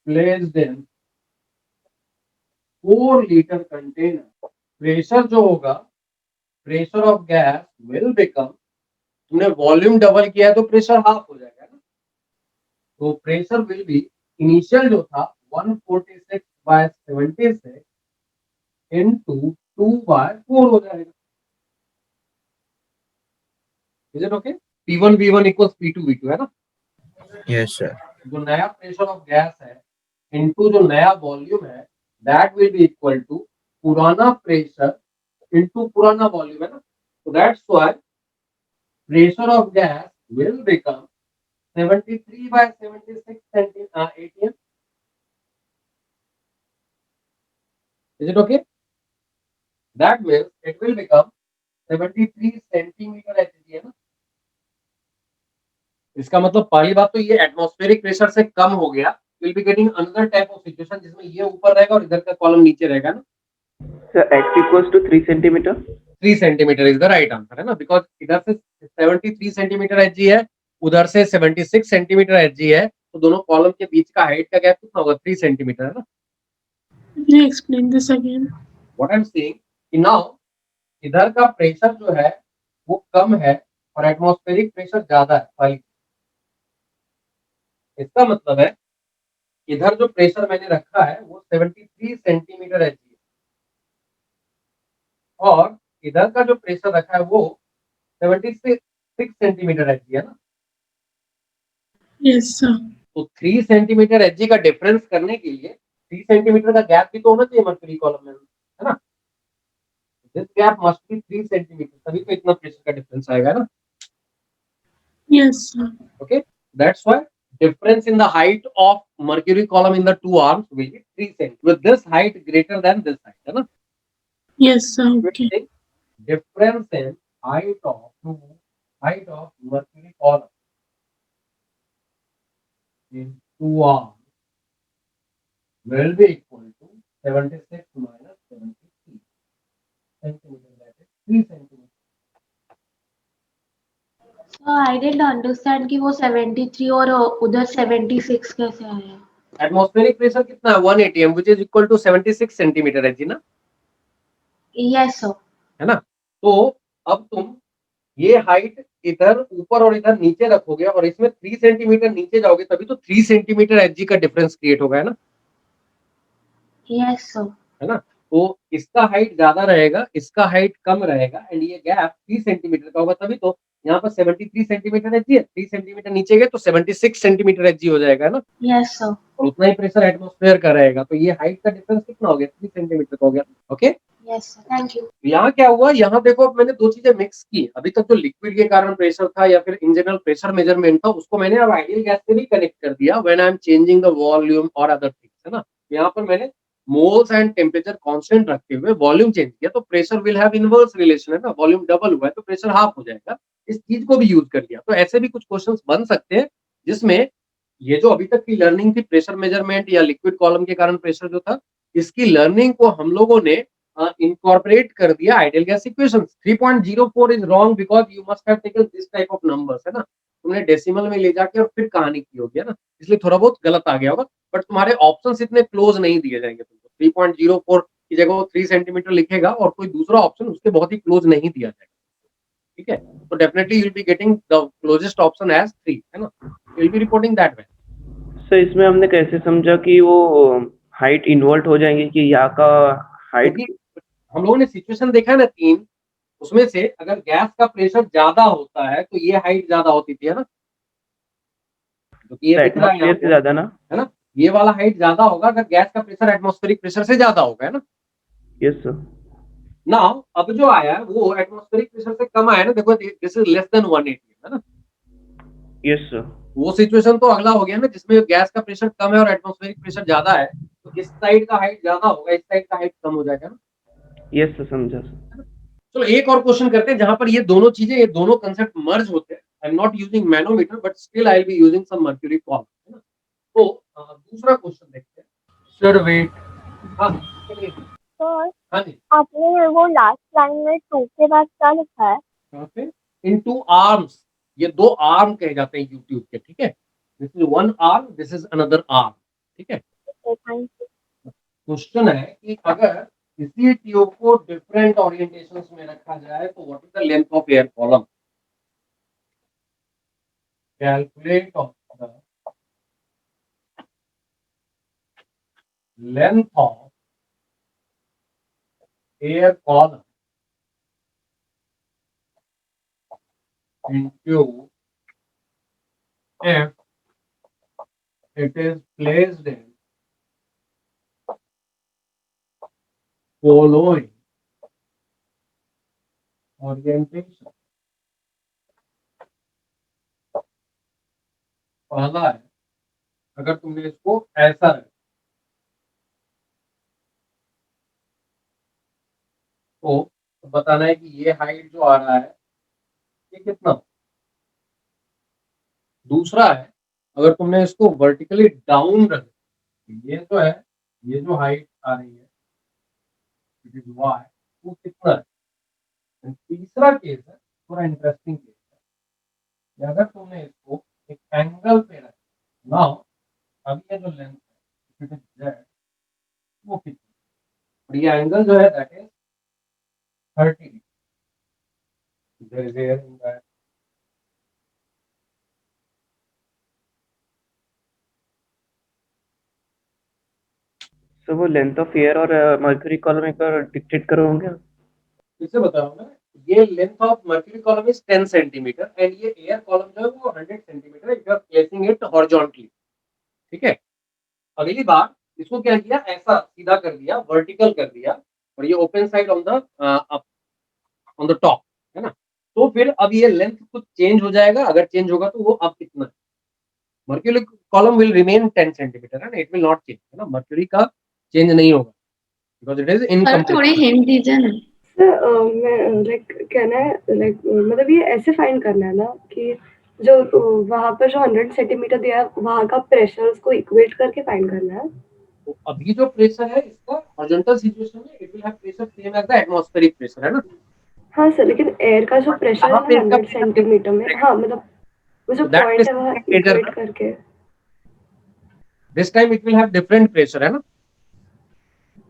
placed in 4-liter container, pressure जो होगा, pressure of gas will become, तुमने वॉल्यूम डबल किया है तो प्रेशर हाफ हो जाएगा ना। तो प्रेशर विल बी, इनिशियल जो था 146 by 76 into 2 by 4 हो जाएगा। Is it okay? P1 V1 equals P2 V2 है ना। Yes sir. जो नया प्रेशर ऑफ गैस है इनटू जो नया वॉल्यूम है, that will be equal to पुराना प्रेशर इनटू पुराना वॉल्यूम है ना। तो that's why pressure of gas will become 73 by 76 atm। Is it okay? That means it will become 73 centimeter Hg है ना। इसका मतलब पहली बात तो ये एटमॉस्फेरिक प्रेशर से कम हो गया, will be getting another type of situation जिसमें ये ऊपर रहेगा और इधर का कॉलम नीचे रहेगा ना। Sir x equals to 3 centimetre. 3 centimetre is the right answer है ना, बिकॉज इधर से 73 सेंटीमीटर Hg है, उधर से 76 सेंटीमीटर Hg है, तो दोनों कॉलम के बीच का हाइट का गैप कितना होगा? 3 सेंटीमीटर है ना। Can you explain this again? What I'm saying कि now इधर का प्रेशर जो है वो कम है और एटमॉस्फेरिक प्रेशर ज्यादा है पहली। इसका मतलब है इधर जो प्रेशर मैंने रखा है वो 73 सेंटीमीटर Hg है और इधर का जो प्रेशर रखा है वो 76 सेंटीमीटर Hg है ना। Yes sir. तो 3 सेंटीमीटर Hg का डिफरेंस करने के लिए 3 सेंटीमीटर का गैप भी तो होना चाहिए मर्क्यूरी कॉलम में, है ना। This gap must be 3 centimetre, तभी तो इतना प्रेशर का डिफरेंस आएगा ना। Yes sir. Okay, that's why difference in the height of mercury column in the two arms will be 3 cm, with this height greater than this height, है ना। Yes sir. Okay. Difference in height of mercury column in two arms will be equal to 76 minus 73 centimeter, that is 3 centimeter. So I didn't understand कि वो 73 और उधर 76 कैसे आया? एटमॉस्फेरिक प्रेशर कितना है? 1 atm, which is equal to 76 centimetre Hg ना। Yes sir. है ना। तो अब तुम ये हाइट इधर ऊपर और इधर नीचे रखोगे और इसमें 3 सेंटीमीटर नीचे जाओगे तभी तो 3 सेंटीमीटर Hg का डिफरेंस क्रिएट होगा, है ना। Yes sir. है ना। तो इसका हाइट ज्यादा रहेगा, इसका हाइट कम रहेगा एंड ये गैप 3 सेंटीमीटर का होगा, तभी तो यहाँ पर 73 सेंटीमीटर Hg है, 3 सेंटीमीटर नीचे गए तो 76 सेंटीमीटर Hg हो जाएगा, है ना। Yes sir. और उतना ही प्रेशर एटमॉस्फेयर का रहेगा, तो ये हाइट का डिफरेंस कितना हो गया? 3 सेंटीमीटर का हो गया। Okay, Yes sir. Thank you. यहाँ क्या हुआ? यहाँ देखो अब मैंने दो चीजें मिक्स की। अभी तक जो लिक्विड के कारण प्रेशर था या फिर इन जनरल प्रेशर मेजरमेंट था, उसको मैंने अब आइडियल गैस से भी कनेक्ट कर दिया when I am changing the volume और अदर थिंग्स, है ना। यहाँ पर मैंने मोल्स एंड टेम्परेचर कांस्टेंट रखते हुए वॉल्यूम चेंज किया, तो pressure will have inverse relation, है ना। वॉल्यूम डबल हुआ है तो प्रेशर हाफ हो जाएगा, इस चीज को भी यूज कर लिया। तो ऐसे भी कुछ क्वेश्चंस बन सकते हैं जिसमें ये जो अभी तक की लर्निंग थी प्रेशर मेजरमेंट या लिक्विड कॉलम के कारण प्रेशर जो था, इसकी लर्निंग को हम लोगों ने incorporate कर दिया ideal gas equations. 3.04 is wrong because you must have taken this type of numbers, है ना। तुमने डेसिमल में ले जाके और फिर कहानी की होगी, है ना, इसलिए थोड़ा बहुत गलत आ गया होगा, बट तुम्हारे ऑप्शंस इतने क्लोज नहीं दिए जाएंगे तुमको। 3.04 की जगह वो 3 सेंटीमीटर लिखेगा और कोई दूसरा ऑप्शन उसके बहुत ही क्लोज नहीं दिया जाएगा, ठीक है। तो definitely you will be getting the closest option as 3, है ना। You will be reporting that way. Sir इसमें हमने कैसे समझा कि वो हाइट इन्वर्ट हो जाएंगे कि यहाँ का हाइट? क्योंकि हम लोगों ने सिचुएशन देखा है ना 3, उसमें से अगर गैस का प्रेशर ज्यादा होता है तो ये हाइट ज्यादा होती थी, है ना? क्योंकि ये दिख रहा है एटमॉस्फेयर यहाँ से पे, ज्यादा ना? है ना? ये वाला हाइट ज्यादा होगा अगर गैस का प्रेशर एटमॉस्फेरिक प्रेशर से ज्यादा होगा, है ना? Yes sir. नाउ अब जो आया है वो एटमॉस्फेरिक प्रेशर से कम आया ना, देखो दिस इज लेस देन 180, है ना? Yes sir. वो सिचुएशन तो अगला हो गया ना जिसमें गैस का प्रेशर कम है और एटमॉस्फेरिक प्रेशर ज्यादा है, तो इस साइड का हाइट ज्यादा होगा, इस साइड का हाइट कम हो जाएगा ना? यस सर, समझा सर। चलो एक और क्वेश्चन करते हैं जहां पर ये दोनों चीजें, ये दोनों कंसेप्ट मर्ज होते हैं। I am not using manometer but still I will be using some mercury column, है ना? तो दूसरा क्वेश्चन देखते हैं। सर वेट, हाँ सर हाँ जी, आपने वो लास्ट लाइन में 2 के बाद क्या लिखा है? कहाँ पे? इन 2 आर्म्स, ये 2 आर्म कहे जाते हैं यूट्यूब के, ठीक है? This is 1 arm, this is another arm, ठीक है? Thank you. क्वेश्चन है कि अगर इसी ट्यूब को डिफरेंट ओरिएंटेशंस में रखा जाए तो what is the length of air column? Calculate of the length of air column in tube if it is placed in following orientation. पहला है अगर तुमने इसको ऐसा रखा तो बताना है कि ये हाइट जो आ रहा है ये कितना। दूसरा है अगर तुमने इसको वर्टिकली डाउन रखा, ये जो है, ये जो हाइट आ रही है इट इज वाई, वो कितना है। तीसरा केस है थोड़ा इंटरेस्टिंग केस है कि अगर तुमने इसको एक एंगल पे रखा, नाउ अभी ये जो लेंथ है इट इज जेड, वो कितना, और ये एंगल जो है दैट इज 30 डिग्री। सर वो लेंथ ऑफ एयर और मर्क्यूरी कॉलम एक बार डिक्टेट करोगे? फिर से बताऊं मैं, ये length of mercury column is 10 centimetre and ये एयर कॉलम जो है वो 100 centimetre if you are placing it horizontally, ठीक है? अगली बार इसको क्या किया, ऐसा सीधा कर दिया, वर्टिकल कर दिया, और ये open side on the top, है ना? तो फिर अब ये लेंथ कुछ चेंज हो जाएगा, अगर चेंज होगा तो वो अब कितना है? Mercury column will remain 10 centimetre, है ना? इट विल नॉट चेंज, है ना? मर्क्यूरी का चेंज नहीं होगा बिकॉज इट इज इनकम्प्लीट। थोड़ी हिंट दीजिए ना सर मैं लाइक कहना है मतलब ये ऐसे फाइंड करना है ना कि जो वहां पर जो 100 सेंटीमीटर दिया है वहां का प्रेशर उसको इक्वेट करके फाइंड करना है। तो अभी जो प्रेशर है इसका हॉरिजॉन्टल सिचुएशन में it will have pressure same as the atmospheric pressure, है ना? हाँ सर, लेकिन एयर का जो प्रेशर है 100 सेंटीमीटर में, हाँ मतलब वो जो पॉइंट है वहाँ इक्वेट करके this time it will have different pressure, है ना?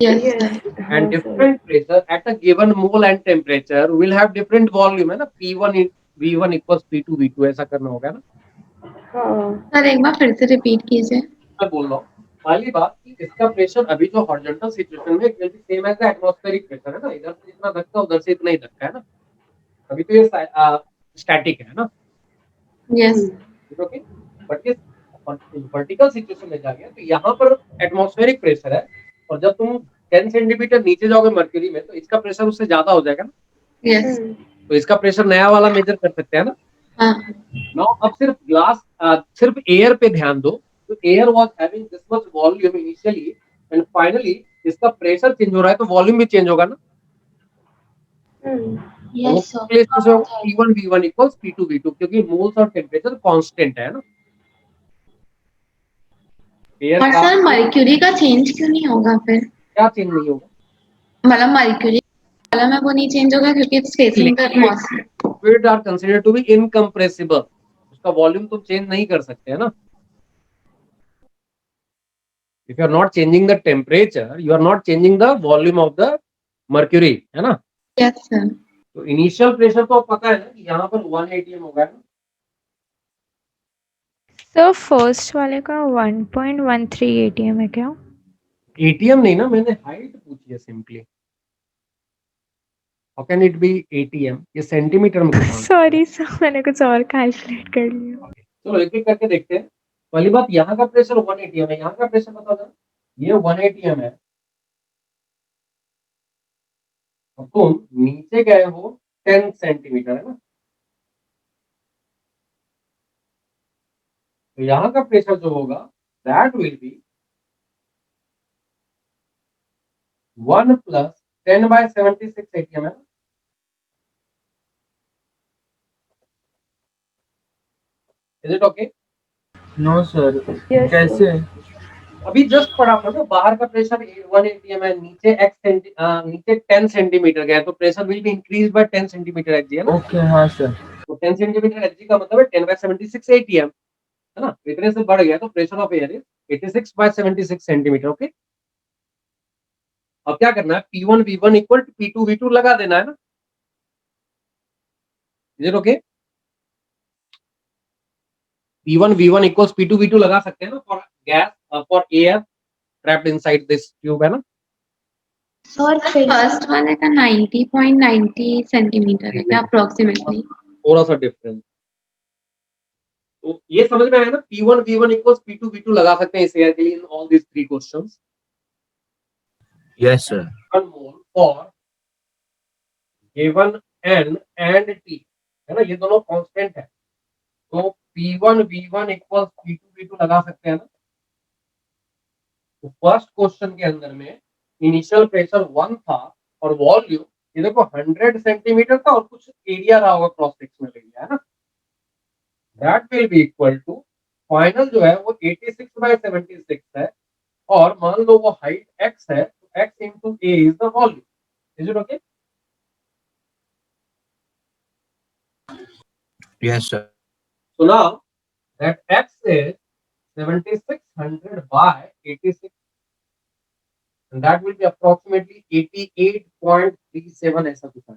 Yes And different pressure at a given mole and temperature will have different volume, है ना? P1 V1 equals P2 V2 ऐसा करना होगा ना? हाँ सर एक बार फिर से रिपीट कीजिए। मैं बोल रहा हूँ पहली बात कि इसका प्रेशर अभी जो हॉरिजॉन्टल सिचुएशन में it will be same as the atmospheric pressure, है ना? इधर से जितना धक्का उधर से इतना ही धक्का, है ना? अभी तो ये स्टैटिक है ना? यस ओके, बट ये वर्टिकल सिचुएशन में जा गया तो यहाँ पर एटमॉस्फेरिक प्रेशर है, और जब तुम 10 सेंटीमीटर नीचे जाओगे मर्क्यूरी में तो इसका प्रेशर उससे ज्यादा हो जाएगा ना? यस तो इसका प्रेशर नया वाला मेजर कर सकते हैं ना? हाँ नाउ अब सिर्फ ग्लास सिर्फ एयर पे ध्यान दो, तो air was having this much volume initially and finally इसका प्रेशर चेंज हो रहा है तो वॉल्यूम भी चेंज होगा ना? Yes sir P1 V1 equals P2 V2 क्योंकि मोल्स और टेम्परेचर कांस्टेंट है ना? एयर और सर मर्क्यूरी का चेंज क्यों नहीं होगा फिर? क्या चेंज नहीं होगा? मतलब मर्क्यूरी वाला में वो नहीं चेंज होगा क्योंकि it's facing the atmosphere. Fluids are considered to be incompressible, उसका वॉल्यूम तुम चेंज नहीं कर सकते, है ना? If you are not changing the temperature, you are not changing the volume of the mercury, है ना? Yes sir. तो इनिशियल प्रेशर तो पता है ना कि यहाँ पर 1 atm होगा ना? सर फर्स्ट वाले का 1.13 ATM है क्या? एटीएम नहीं ना, मैंने हाइट पूछी है simply. How can it be ATM? ये सेंटीमीटर में कुछ सॉरी सर, मैंने कुछ और कैलकुलेट कर लिया। चलो एक एक करके देखते हैं। पहली बात, यहाँ का प्रेशर 1 ATM है, यहाँ का प्रेशर बता दो। ये 1 ATM है, और तुम नीचे गए हो 10 सेंटीमीटर, है ना? तो यहाँ का प्रेशर जो होगा दैट विल बी 1 + 10/76 ATM, है ना? Is it okay? No sir, Yes, कैसे? अभी जस्ट पढ़ा था ना, बाहर का प्रेशर 1 ATM है, नीचे नीचे 10 सेंटीमीटर गया, तो pressure will be increase by 10 centimetre Hg, है ना? ओके, हाँ सर। तो 10 सेंटीमीटर एचजी का मतलब है 10/76 ATM, है ना? इतने से बढ़ गया तो pressure of air is 86/76 centimetre. Okay, अब क्या करना है, P1 V1 equal to P2 V2 लगा देना है ना। Is it okay? P1 V1 equals P2 V2 लगा सकते हैं ना, for gas, for air trapped inside this tube, है ना? सर फर्स्ट वाले का 90.90 सेंटीमीटर है क्या अप्रोक्सीमेटली? थोड़ा सा डिफरेंस। तो ये समझ में आया ना, P1 V1 equals P2 V2 लगा सकते हैं इस एयर के लिए in all these 3 questions. Yes sir. 1 mole for given N and T, है ना? ये दोनों कांस्टेंट है, तो P1 V1 equals P2 V2 लगा सकते हैं ना। तो फर्स्ट क्वेश्चन के अंदर में इनिशियल प्रेशर 1 था और वॉल्यूम ये देखो 100 सेंटीमीटर था, और कुछ एरिया रहा होगा क्रॉस सेक्शनल एरिया, है ना? That will be equal to, final जो है वो 86/76 है, और मान लो वो हाइट x है, तो x into a is the volume. Is it okay? Yes sir. So now that x is 7600 by 86, and that will be approximately 88.37 ऐसा कुछ है।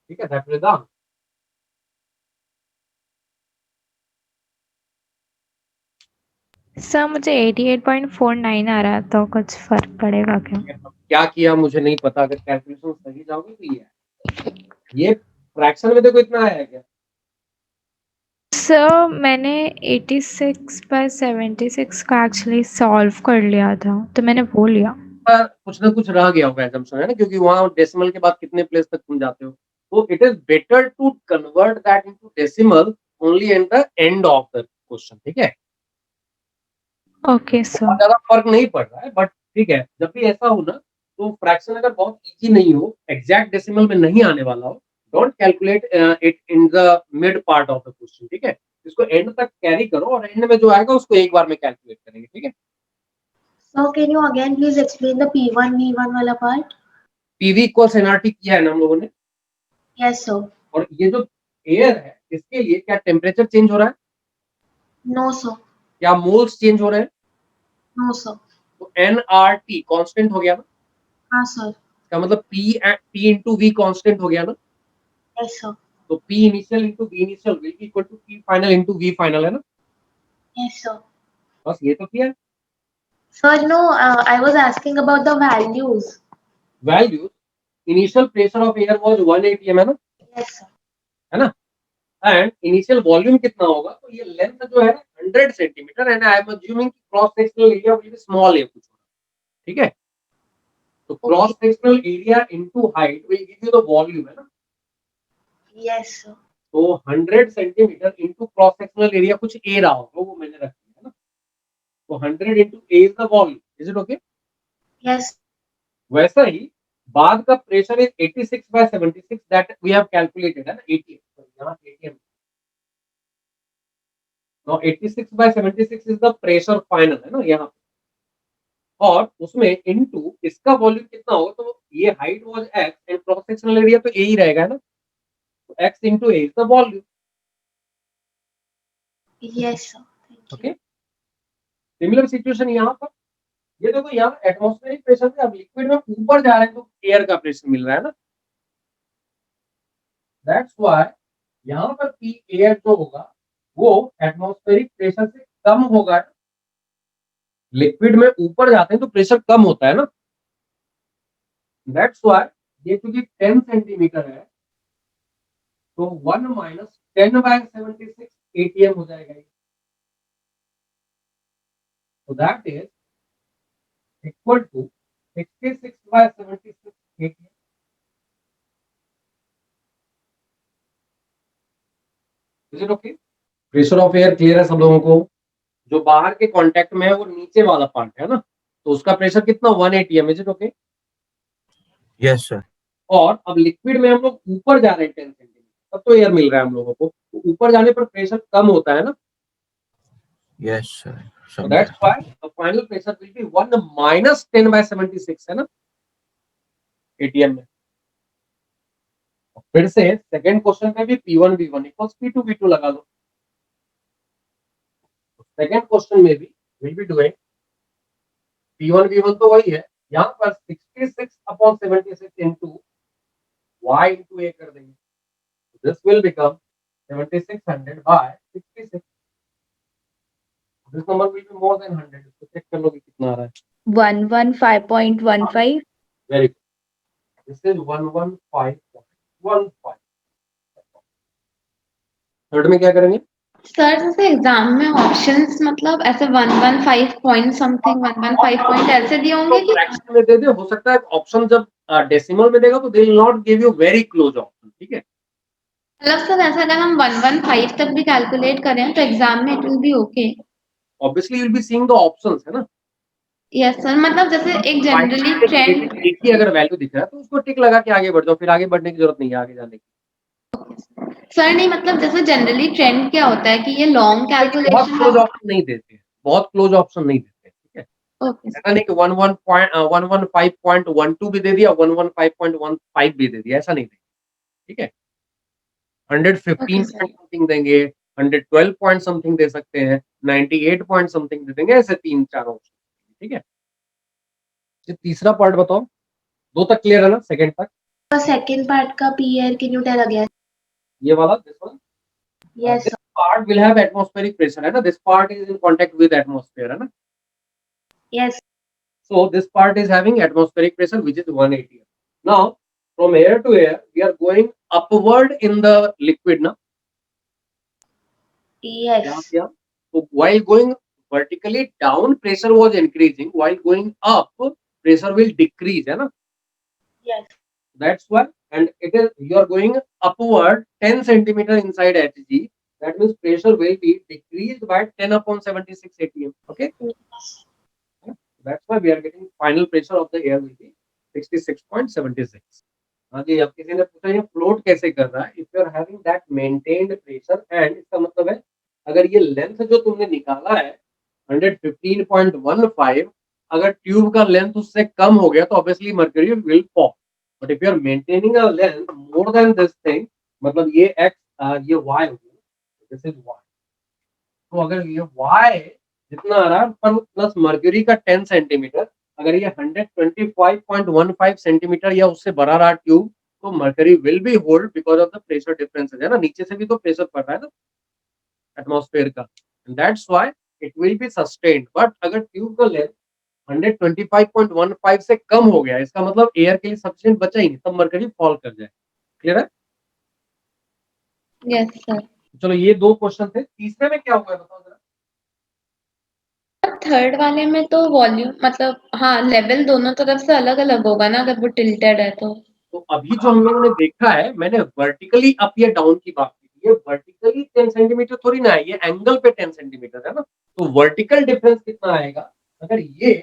ठीक है, that will be the answer. Sir मुझे 88.49 आ रहा था, कुछ फर्क पड़ेगा क्या? क्या किया मुझे नहीं पता, अगर कैलकुलेशन सही जाओगे तो ये फ्रैक्शन में देखो इतना आया है क्या? सर मैंने 86/76 का एक्चुअली सॉल्व कर लिया था, तो मैंने वो लिया। पर कुछ ना कुछ रह गया होगा assumption, है ना? क्योंकि वहां डेसिमल के बाद कितने प्लेस तक तुम जाते हो, तो it is better to convert that into decimal only at the end of the question. ठीक है, ओके सर। ज्यादा फर्क नहीं पड़ रहा है, बट ठीक है, जब भी ऐसा हो ना, तो फ्रैक्शन अगर बहुत इजी नहीं हो, एग्जैक्ट डेसिमल में नहीं आने वाला हो, don't calculate it in the mid part of the question. ठीक है, इसको एंड तक कैरी करो, और एंड में जो आएगा उसको एक बार में कैलकुलेट करेंगे। ठीक है, So can you again please explain the P1 V1 वाला part? पीवी इक्वल्स एनआरटी किया है ना हम लोगों ने, Yes sir. और ये जो एयर है इसके लिए क्या टेम्परेचर चेंज हो रहा है? No sir. क्या मोल्स चेंज हो रहे हैं? No sir. तो एनआरटी कांस्टेंट हो गया ना। हाँ sir. इसका मतलब P into V कांस्टेंट हो गया ना। Yes sir. तो P initial into V initial will be equal to P final into V final, है ना? Yes sir. बस ये तो किया है। Sir, no, I was asking about the values. Value, initial pressure of air was 1 ATM, है ना? Yes sir. है ना? एंड इनिशियल वॉल्यूम कितना होगा, तो ये लेंथ जो है 100 centimetre, and I am assuming कि cross sectional area will be small, है कुछ। ठीक है, तो cross sectional area into height will give you the volume, है ना? Yes sir. तो 100 centimetre into cross sectional area कुछ ए रहा होगा, वो मैंने रखा है ना। तो 100 into A is the volume. Is it okay? Yes. वैसा ही बाद का pressure is 86/76 that we have calculated, है ना? 80 यहाँ 80 now 86/76 is the pressure final, है ना यहाँ पे, और उसमें इनटू इसका वॉल्यूम कितना होगा, तो ये height was x and cross sectional area तो a ही रहेगा, है ना? तो x into a is the volume. Yes sir. Okay, similar situation यहाँ पर, ये देखो यहाँ एटमॉस्फेरिक प्रेशर से अब लिक्विड में ऊपर जा रहे हैं तो एयर का प्रेशर मिल रहा है ना। दैट्स व्हाई यहाँ पर पी एयर जो होगा वो एटमॉस्फेरिक प्रेशर से कम होगा। लिक्विड में ऊपर जाते हैं तो प्रेशर कम होता है ना, दैट्स व्हाई ये क्योंकि 10 सेंटीमीटर है तो 1 माइनस 10/76 एटीएम हो जाएगा। तो that is equal to 66/76 atm. Is it okay? Pressure of air clear है सब लोगों को? जो बाहर के कांटेक्ट में है वो नीचे वाला पार्ट है ना, तो उसका प्रेशर कितना 1 ATM. Is it okay? Yes sir. और अब लिक्विड में हम लोग ऊपर जा रहे हैं 10 सेंटीमीटर, तब तो एयर मिल रहा है हम लोगों को, तो ऊपर जाने पर प्रेशर कम होता है ना। Yes sir. So that's why the final pressure will be 1 minus 10/76 है ना एटीएम में। फिर से सेकंड क्वेश्चन में भी P1 V1 equals P2 V2 लगा दो। सेकंड क्वेश्चन में भी will be doing P1 V1 तो वही है, यहाँ पर 66/76 into y into a कर देंगे। This will become 7600/66। This number will be more than 100। इसको चेक कर लो कि कितना आ रहा है। 115.15. Very good, this is 115.15। Third में क्या करेंगे? सर जैसे एग्जाम में ऑप्शंस मतलब ऐसे 115 पॉइंट समथिंग 115 पॉइंट ऐसे दिए होंगे कि फ्रैक्शन में दे दे। हो सकता है ऑप्शन जब डेसिमल में देगा तो they will not give you very close option, ठीक है? मतलब सर ऐसा अगर हम 115 तक भी कैलकुलेट करें तो एग्जाम में it will B okay. Obviously you will be seeing the options, है ना? यस सर, मतलब जैसे एक जनरली ट्रेंड एक ही अगर वैल्यू दिख रहा है तो उसको टिक लगा के आगे बढ़ जाओ, फिर आगे बढ़ने की जरूरत नहीं है आगे जाने की। सर नहीं मतलब जैसे जनरली ट्रेंड क्या होता है कि ये लॉन्ग बहुत कैलकुलेशन क्लोज ऑप्शन नहीं देते, बहुत क्लोज ऑप्शन नहीं देते, ठीक है? ओके ऐसा नहीं कि 115.12 भी दे दिया, 115.15 भी दे दिया, ऐसा नहीं देंगे, ठीक है? 115 पॉइंट समथिंग देंगे, 112 पॉइंट समथिंग दे सकते हैं, 98 पॉइंट समथिंग दे देंगे, ऐसे 3-4 ऑप्शन, ठीक है? तीसरा पार्ट बताओ। 2 तक क्लियर है ना? सेकंड तक सेकंड पार्ट का पी एयर के न्यूटन आ गया। ये वाला this one yes this part will have atmospheric pressure, है ना? This part is in contact with atmosphere, है ना? Yes So this part is having atmospheric pressure which is 180. Now from air to air we are going upward in the liquid now. Yes So while going vertically down pressure was increasing, while going up pressure will decrease, है ना? Yes That's why, and it is you are going upward 10 centimeter inside Hg. That means pressure will be decreased by 10/76 atm. Okay, that's why we are getting final pressure of the air will be 66.76. हाँ जी, अब किसी ने पूछा ये फ्लोट कैसे कर रहा है? If you are having that maintained pressure and इसका मतलब है अगर ये लेंथ जो तुमने निकाला है 115.15, अगर ट्यूब का लेंथ उससे कम हो गया तो obviously mercury will fall. But if you are maintaining a length more than this thing, मतलब ये x ये y हो गया, दिस इज y। तो अगर ये y जितना आ रहा है पर प्लस मर्क्यूरी का 10 सेंटीमीटर, अगर ये 125.15 सेंटीमीटर या उससे बड़ा रहा ट्यूब तो mercury will be hold because of the pressure differences, है ना? नीचे से भी तो प्रेशर पड़ रहा है ना एटमॉस्फेयर का, and that's why it will B sustained. But अगर ट्यूब का लेंथ 125.15 से कम हो गया, इसका मतलब एयर के लिए सफिशिएंट बचा ही नहीं, तब मर्क्यूरी फॉल कर जाए। क्लियर है? Yes sir. चलो ये 2 क्वेश्चन थे। तीसरे में क्या हुआ है बताओ जरा। थर्ड वाले में तो वॉल्यूम मतलब हाँ लेवल दोनों तरफ से अलग अलग होगा ना अगर वो टिल्टेड है तो अभी जो हम लोगों ने देखा है, मैंने वर्टिकली अप या डाउन की बात की, ये वर्टिकली 10 सेंटीमीटर थोड़ी ना है, ये एंगल पे 10 सेंटीमीटर है ना। तो वर्टिकल डिफरेंस कितना आएगा? अगर ये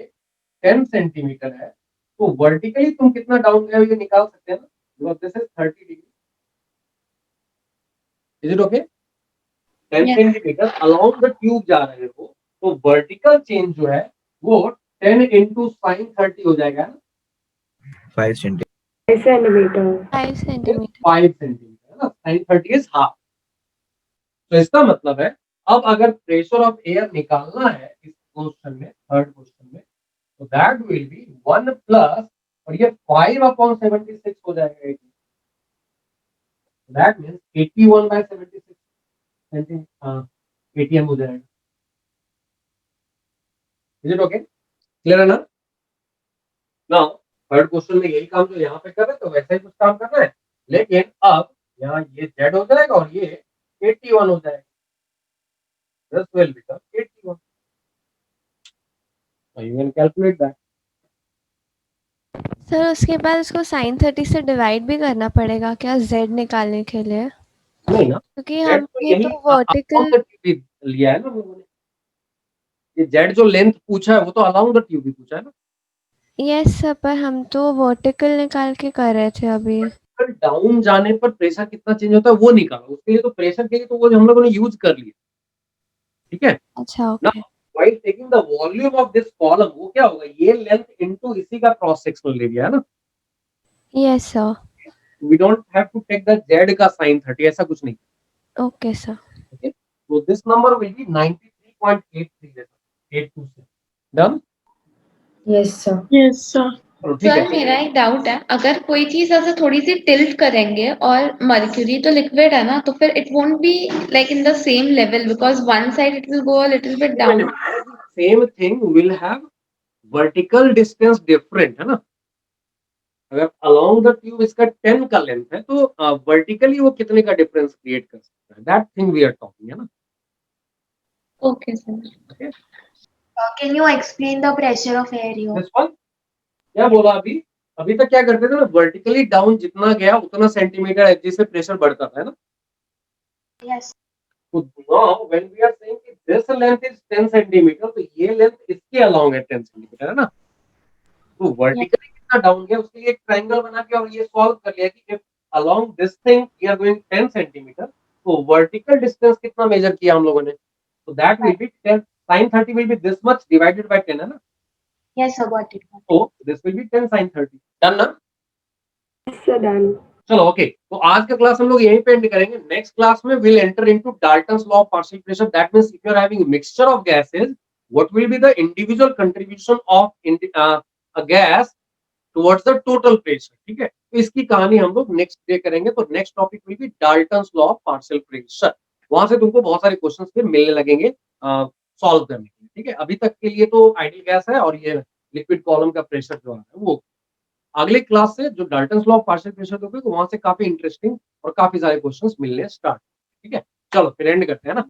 10 सेंटीमीटर है तो वर्टिकली तुम कितना डाउन गए हो ये निकाल सकते हैं ना, because this is 30 degree. Is it okay? 10 centimetre along the tube जा रहे हो तो वर्टिकल चेंज जो है वो 10 into sin 30 हो जाएगा ना, 5 सेंटीमीटर। 5 सेंटीमीटर 5 सेंटीमीटर 5 सेंटीमीटर है ना, sin 30 इज हाफ। तो इसका मतलब है अब अगर प्रेशर ऑफ एयर निकालना है इस क्वेश्चन में, थर्ड क्वेश्चन में, तो दैट विल बी 1 प्लस और ये 5/76 हो जाएगा। दैट मींस 81/76 ATM हो जाएगा। Is it okay? क्लियर है ना? नाउ थर्ड क्वेश्चन में यही काम जो यहाँ पे कर रहे तो वैसा ही कुछ काम करना है, लेकिन अब यहाँ ये Z हो जाएगा और ये 81 हो जाएगा। This will become 81. So you can calculate that. Sir उसके बाद उसको sin 30 से डिवाइड भी करना पड़ेगा क्या Z निकालने के लिए? नहीं ना, क्योंकि Z तो हमने यही तो वर्टिकल लिया है ना हम लोगों ने। ये Z जो लेंथ पूछा है वो तो अलाउंग द ट्यूब ही पूछा है ना। यस सर, पर हम तो वर्टिकल निकाल के कर रहे थे अभी। डाउन जाने पर प्रेशर कितना चेंज होता है वो निकालो, उसके लिए तो प्रेशर के लिए तो वो हम लोगों ने यूज कर लिया, ठीक है। अच्छा okay. While taking the volume of this column, वो क्या होगा, ये लेंथ इनटू इसी का क्रॉस सेक्शनल एरिया है ना। Yes sir. We don't have to take the Z का sin 30, ऐसा कुछ नहीं। Okay sir. Okay, so this number will be 93.83 done. Yes sir. Yes, sir. ठीक सर है। मेरा एक डाउट है, अगर कोई चीज ऐसे थोड़ी सी टिल्ट करेंगे और मर्क्यूरी तो लिक्विड है ना, तो फिर it won't be like in the same level because one side it will go a little bit down. Same thing will have vertical distance different, है ना। अगर अलोंग द ट्यूब इसका 10 का लेंथ है तो वर्टिकली वो कितने का डिफरेंस क्रिएट कर सकता है, that thing we are talking, है ना। Okay sir. Can you explain the pressure of air here? This one क्या बोला अभी, अभी तक क्या करते थे ना, वर्टिकली डाउन जितना गया उतना सेंटीमीटर एच से प्रेशर बढ़ता था, है ना। Yes. तो now when we are saying कि दिस लेंथ इज 10 सेंटीमीटर, तो ये लेंथ इसके अलोंग है 10 सेंटीमीटर, है ना। तो वर्टिकली कितना डाउन गया उसके लिए एक ट्रायंगल बना के और ये सॉल्व कर लिया कि if along this thing we are going 10 centimetre, तो वर्टिकल डिस्टेंस कितना मेजर किया हम लोगों ने, तो that will be 10 sin 30 will be this much divided by 10, है ना। Yes, sir, got it. तो this will be 10 sin 30, done ना। Sir done. चलो ओके, तो आज का क्लास हम लोग यहीं पे एंड करेंगे। नेक्स्ट क्लास में will enter into Dalton's law of partial pressure, that means if you are having mixture of gases what will be the individual contribution of a gas towards the total pressure, ठीक है। तो इसकी कहानी हम लोग नेक्स्ट डे करेंगे। तो next topic will be Dalton's law of partial pressure. वहां से तुमको बहुत सारे क्वेश्चंस फिर मिलने लगेंगे सॉल्व करने के लिए, ठीक है। अभी तक के लिए तो आइडियल गैस है और ये लिक्विड कॉलम का प्रेशर जो है वो अगले क्लास से जो Dalton's law of partial pressure होगा वहां से काफी इंटरेस्टिंग और काफी सारे क्वेश्चंस मिलने स्टार्ट, ठीक है। चलो फिर एंड करते हैं ना।